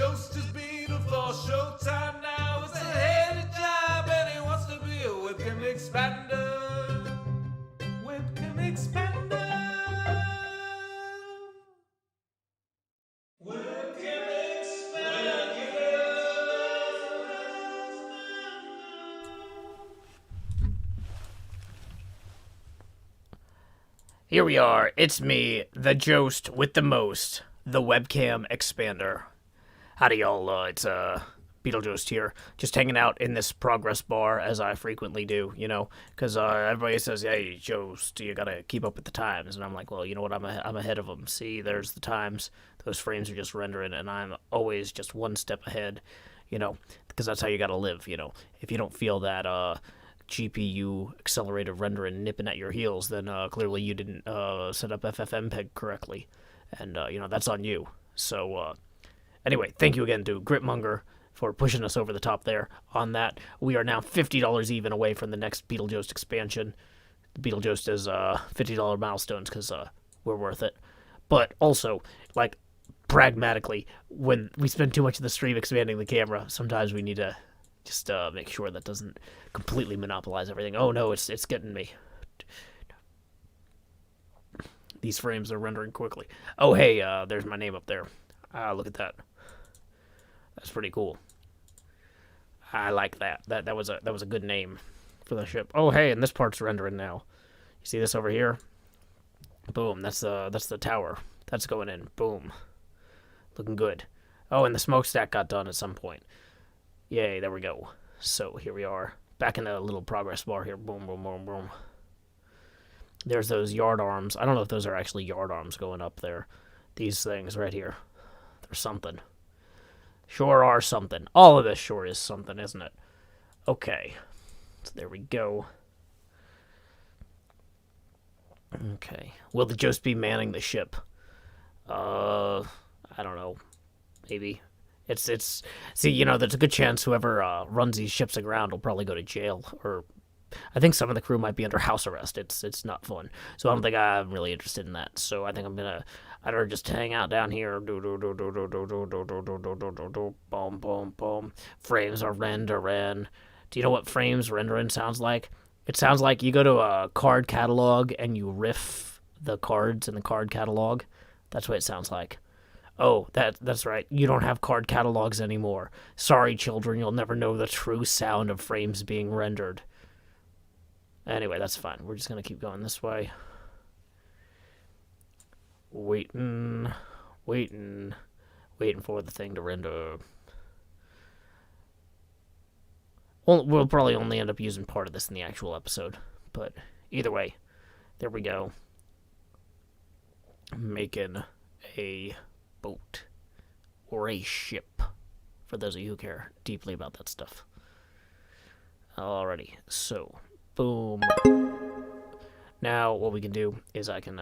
Jost is beautiful. Showtime now is ahead of job, and he wants to be a webcam expander. Webcam expander. Webcam expander. Here we are. It's me, the Jost with the most, the Webcam Expander. Howdy, y'all. It's Beetlejost here, just hanging out in this progress bar as I frequently do, you know, because everybody says, "Hey, Jost, you gotta keep up with the times," and I'm like, "Well, you know what? I'm ahead of them. See, there's the times. Those frames are just rendering, and I'm always just one step ahead, you know, because that's how you gotta live, you know. If you don't feel that GPU accelerated rendering nipping at your heels, then clearly you didn't set up FFmpeg correctly, and you know, that's on you. So anyway, thank you again to Gritmonger for pushing us over the top there on that. We are now $50 even away from the next Beetlejost expansion. Beetlejost is $50 milestones because we're worth it. But also, like, pragmatically, when we spend too much of the stream expanding the camera, sometimes we need to just make sure that doesn't completely monopolize everything. Oh no, it's getting me. These frames are rendering quickly. Oh hey, there's my name up there. Look at that. That's pretty cool. I like that. That was a good name for the ship. Oh hey, and this part's rendering now. You see this over here? Boom. That's the tower. That's going in. Boom. Looking good. Oh, and the smokestack got done at some point. Yay, there we go. So here we are. Back in a little progress bar here. Boom, boom, boom, boom. There's those yard arms. I don't know if those are actually yard arms going up there. These things right here. They're something. Sure are something. All of this sure is something, isn't it? Okay. So there we go. Okay. Will the Jost be manning the ship? I don't know. Maybe. It's see, you know, there's a good chance whoever runs these ships aground will probably go to jail, or I think some of the crew might be under house arrest. It's not fun. So I don't think I'm really interested in that. So I think I'd rather just hang out down here. Boom, boom, boom. Frames are rendering. Do you know what frames rendering sounds like? It sounds like you go to a card catalog and you riff the cards in the card catalog. That's what it sounds like. Oh, that's right. You don't have card catalogs anymore. Sorry, children, you'll never know the true sound of frames being rendered. Anyway, that's fine. We're just going to keep going this way. Waiting for the thing to render. Well, we'll probably only end up using part of this in the actual episode. But either way, there we go. Making a boat or a ship, for those of you who care deeply about that stuff. Alrighty, so boom. Now what we can do is I can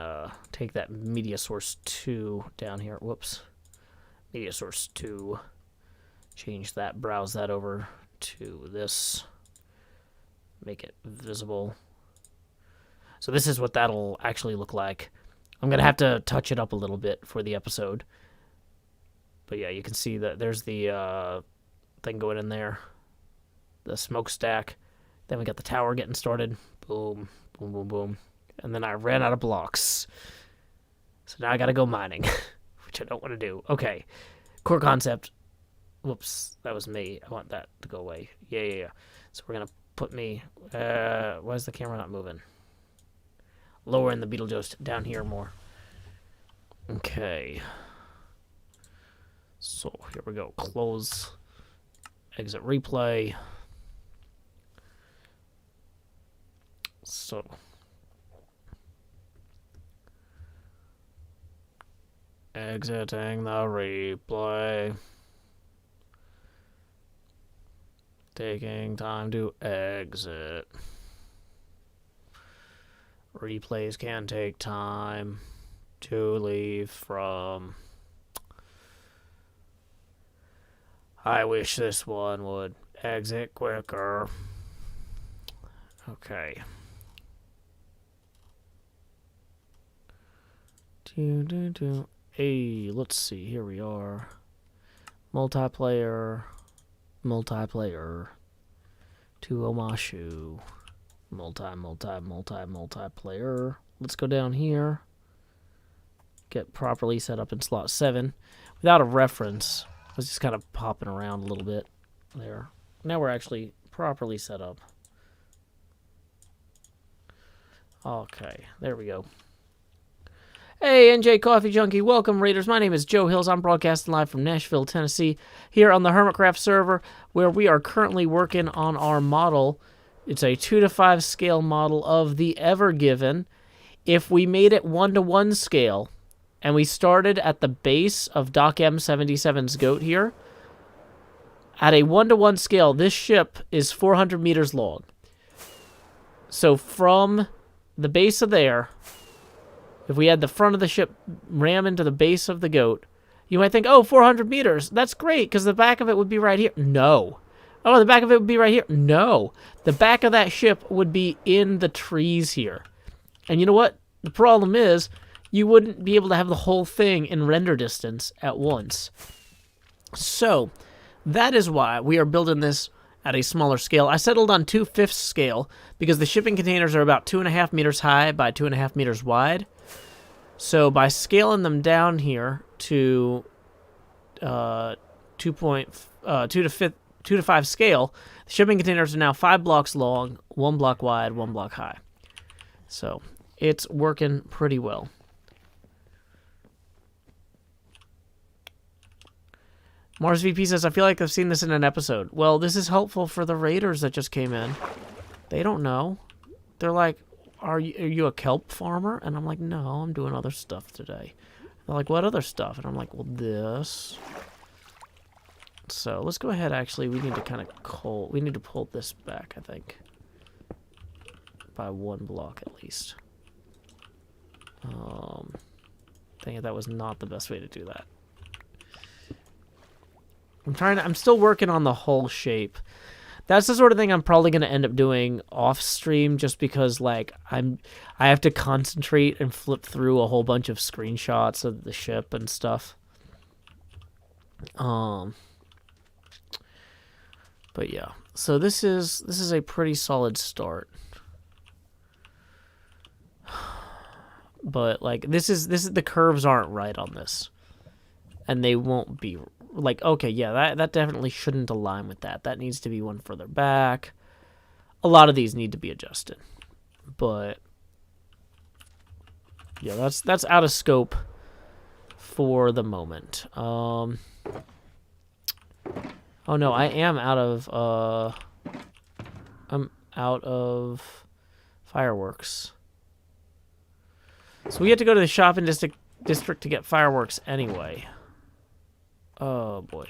take that media source 2 down here. Whoops. Media source 2. Change that, browse that over to this. Make it visible. So this is what that'll actually look like. I'm going to have to touch it up a little bit for the episode. But yeah, you can see that there's the thing going in there. The smokestack. Then we got the tower getting started. Boom, boom, boom, boom. And then I ran out of blocks. So now I gotta go mining, which I don't want to do. Okay, core concept. Whoops, that was me. I want that to go away. Yeah. So we're gonna put me... why is the camera not moving? Lowering the Beetlejost down here more. Okay. So here we go. Close. Exit replay. So exiting the replay. Taking time to exit. Replays can take time to leave from. I wish this one would exit quicker. Okay. Hey, let's see. Here we are. multiplayer, multiplayer, to Omashu, multiplayer. Let's go down here. Get properly set up in slot 7. Without a reference, I was just kind of popping around a little bit there. Now we're actually properly set up. Okay, there we go. Hey, NJ Coffee Junkie, welcome, Raiders. My name is Joe Hills. I'm broadcasting live from Nashville, Tennessee, here on the HermitCraft server, where we are currently working on our model. It's a 2:5 scale model of the Ever Given. If we made it 1:1 scale, and we started at the base of Doc M77's goat here, at a 1:1 scale, this ship is 400 meters long. So from the base of there, if we had the front of the ship ram into the base of the goat, you might think, oh, 400 meters. That's great, because the back of it would be right here. No. Oh, the back of it would be right here. No. The back of that ship would be in the trees here. And you know what? The problem is, you wouldn't be able to have the whole thing in render distance at once. So, that is why we are building this at a smaller scale. I settled on 2/5 scale, because the shipping containers are about 2.5 meters high by 2.5 meters wide. So by scaling them down here to 2:5 scale, the shipping containers are now 5 blocks long, 1 block wide, 1 block high. So it's working pretty well. Mars VP says, I feel like I've seen this in an episode. Well, this is helpful for the raiders that just came in. They don't know. They're like, are you a kelp farmer? And I'm like, no, I'm doing other stuff today. They're like, what other stuff? And I'm like, well, this. So let's go ahead. Actually, we need to kind of we need to pull this back, I think, by 1 block at least. Dang it, that was not the best way to do that. I'm still working on the whole shape. That's the sort of thing I'm probably going to end up doing off stream, just because like I have to concentrate and flip through a whole bunch of screenshots of the ship and stuff. But yeah. So this is a pretty solid start. But like this is the curves aren't right on this. And they won't be like, okay, yeah, that definitely shouldn't align with that. That needs to be one further back. A lot of these need to be adjusted. But yeah, that's out of scope for the moment. Oh no, I am out of I'm out of fireworks. So we have to go to the shopping district to get fireworks anyway. Oh, boy.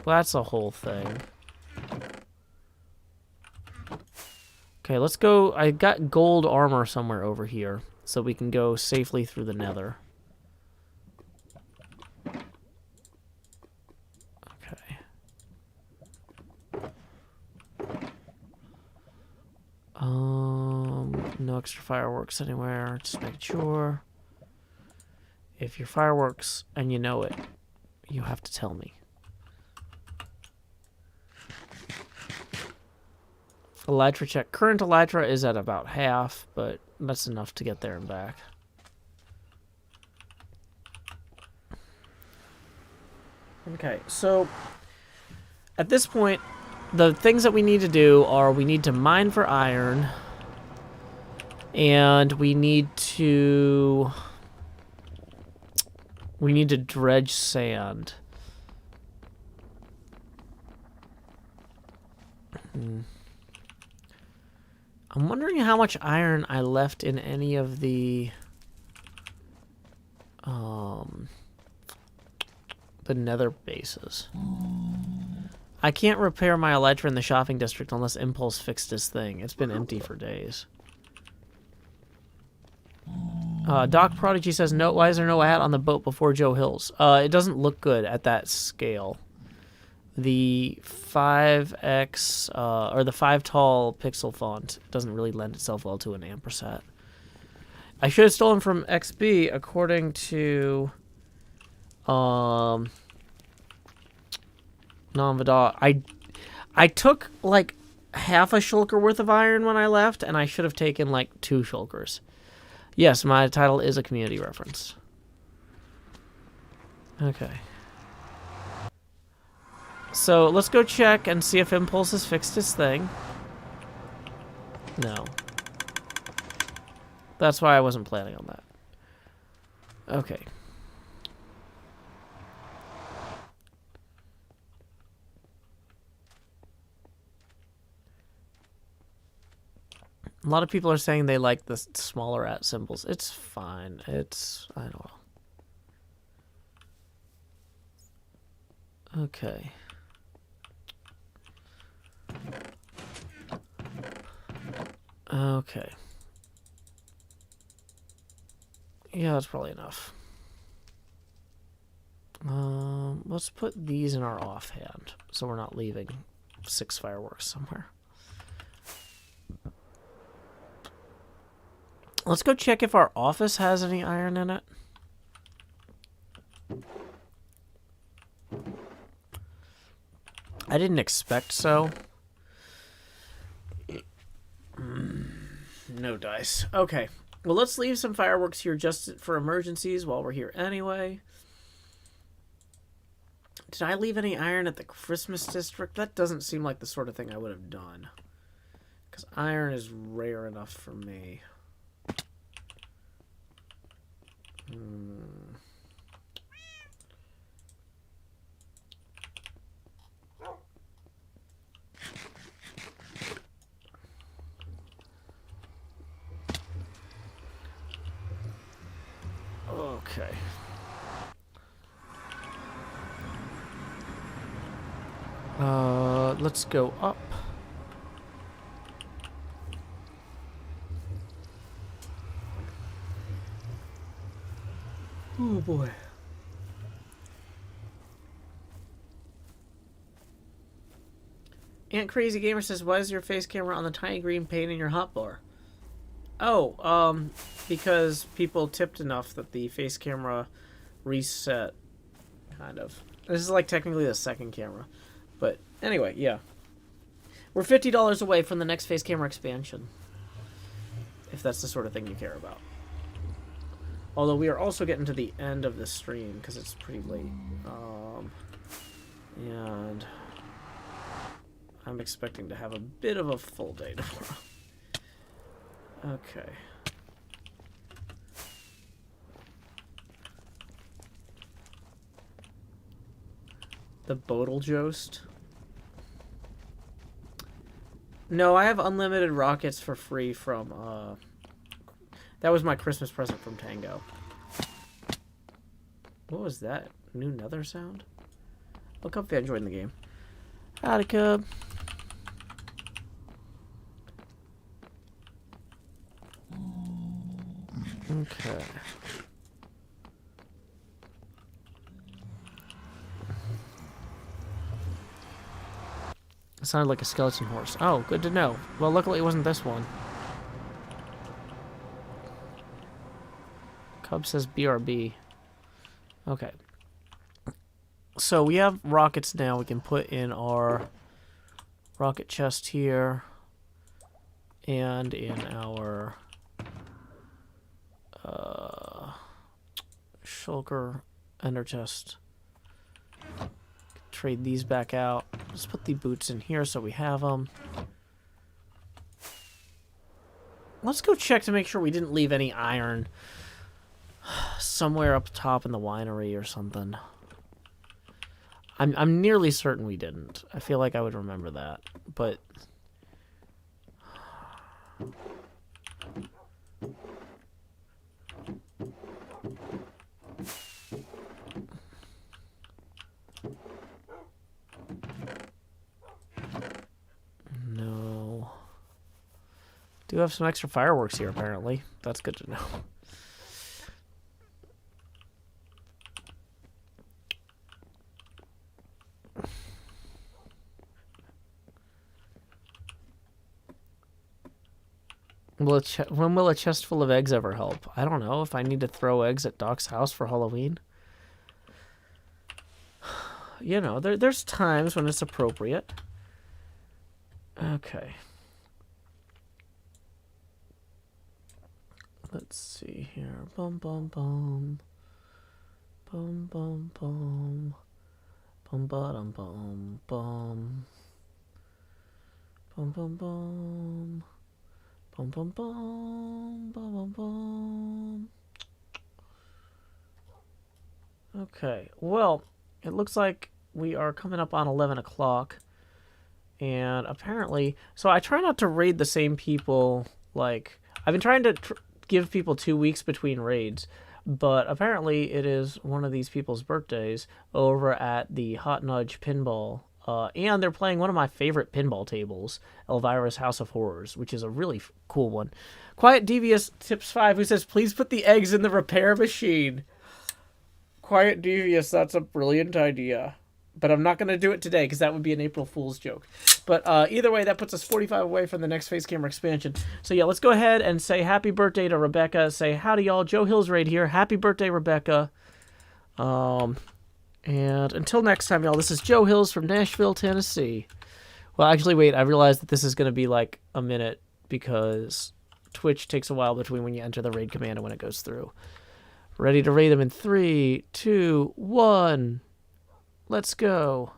Well, that's a whole thing. Okay, let's go. I got gold armor somewhere over here, so we can go safely through the nether. Okay. No extra fireworks anywhere. Just making sure. If your fireworks and you know it, you have to tell me. Elytra check. Current elytra is at about half, but that's enough to get there and back. Okay, so at this point, the things that we need to do are we need to mine for iron, and we need to dredge sand. I'm wondering how much iron I left in any of the nether bases. I can't repair my elytra in the shopping district unless Impulse fixed his thing. It's been empty for days. Doc Prodigy says, "No, why is there no hat on the boat before Joe Hills?" It doesn't look good at that scale. The 5x, or the 5 tall pixel font doesn't really lend itself well to an ampersat. I should have stolen from XB according to Non-Vidal. I took like half a shulker worth of iron when I left, and I should have taken like 2 shulkers. Yes, my title is a community reference. Okay. So let's go check and see if Impulse has fixed his thing. No. That's why I wasn't planning on that. Okay. A lot of people are saying they like the smaller @ symbols. It's fine. It's... I don't know. Okay. Okay. Yeah, that's probably enough. Let's put these in our offhand, so we're not leaving 6 fireworks somewhere. Let's go check if our office has any iron in it. I didn't expect so. No dice. Okay. Well, let's leave some fireworks here just for emergencies while we're here anyway. Did I leave any iron at the Christmas district? That doesn't seem like the sort of thing I would have done. Because iron is rare enough for me. Okay. Let's go up. Oh boy. Aunt Crazy Gamer says, why is your face camera on the tiny green pane in your hotbar? Oh, because people tipped enough that the face camera reset, kind of. This is like technically the second camera. But anyway, yeah. We're $50 away from the next face camera expansion. If that's the sort of thing you care about. Although we are also getting to the end of the stream because it's pretty late. And I'm expecting to have a bit of a full day tomorrow. Okay. The Betelgeuse. No, I have unlimited rockets for free from, that was my Christmas present from Tango. What was that? New nether sound? Oh, Cub fan joined the game. Howdy, Cub. Okay. It sounded like a skeleton horse. Oh, good to know. Well, luckily it wasn't this one. Cub says BRB. Okay. So we have rockets now. We can put in our rocket chest here. And in our shulker ender chest. Trade these back out. Let's put the boots in here so we have them. Let's go check to make sure we didn't leave any iron somewhere up top in the winery or something. I'm nearly certain we didn't. I feel like I would remember that, but no. Do have some extra fireworks here apparently. That's good to know. When will a chest full of eggs ever help? I don't know. If I need to throw eggs at Doc's house for Halloween. you know, there's times when it's appropriate. Okay. Let's see here. Bum bum bum. Bum bum bum. Bum bum bum bum. Bum bum bum. Bum bum bum. Bum bum bum. Okay. Well, it looks like we are coming up on 11 o'clock. And apparently, so I try not to raid the same people. Like, I've been trying to give people 2 weeks between raids, but apparently it is one of these people's birthdays over at the Hot Nudge Pinball. And they're playing one of my favorite pinball tables, Elvira's House of Horrors, which is a really cool one. Quiet Devious Tips 5, who says, please put the eggs in the repair machine. Quiet Devious, that's a brilliant idea. But I'm not going to do it today because that would be an April Fool's joke. But either way, that puts us 45 away from the next face camera expansion. So yeah, let's go ahead and say happy birthday to Rebecca. Say howdy y'all. Joe Hills right here. Happy birthday, Rebecca. And until next time, y'all, this is Joe Hills from Nashville, Tennessee. Well, actually, wait, I realized that this is going to be like a minute because Twitch takes a while between when you enter the raid command and when it goes through. Ready to raid them in 3, 2, 1... Let's go.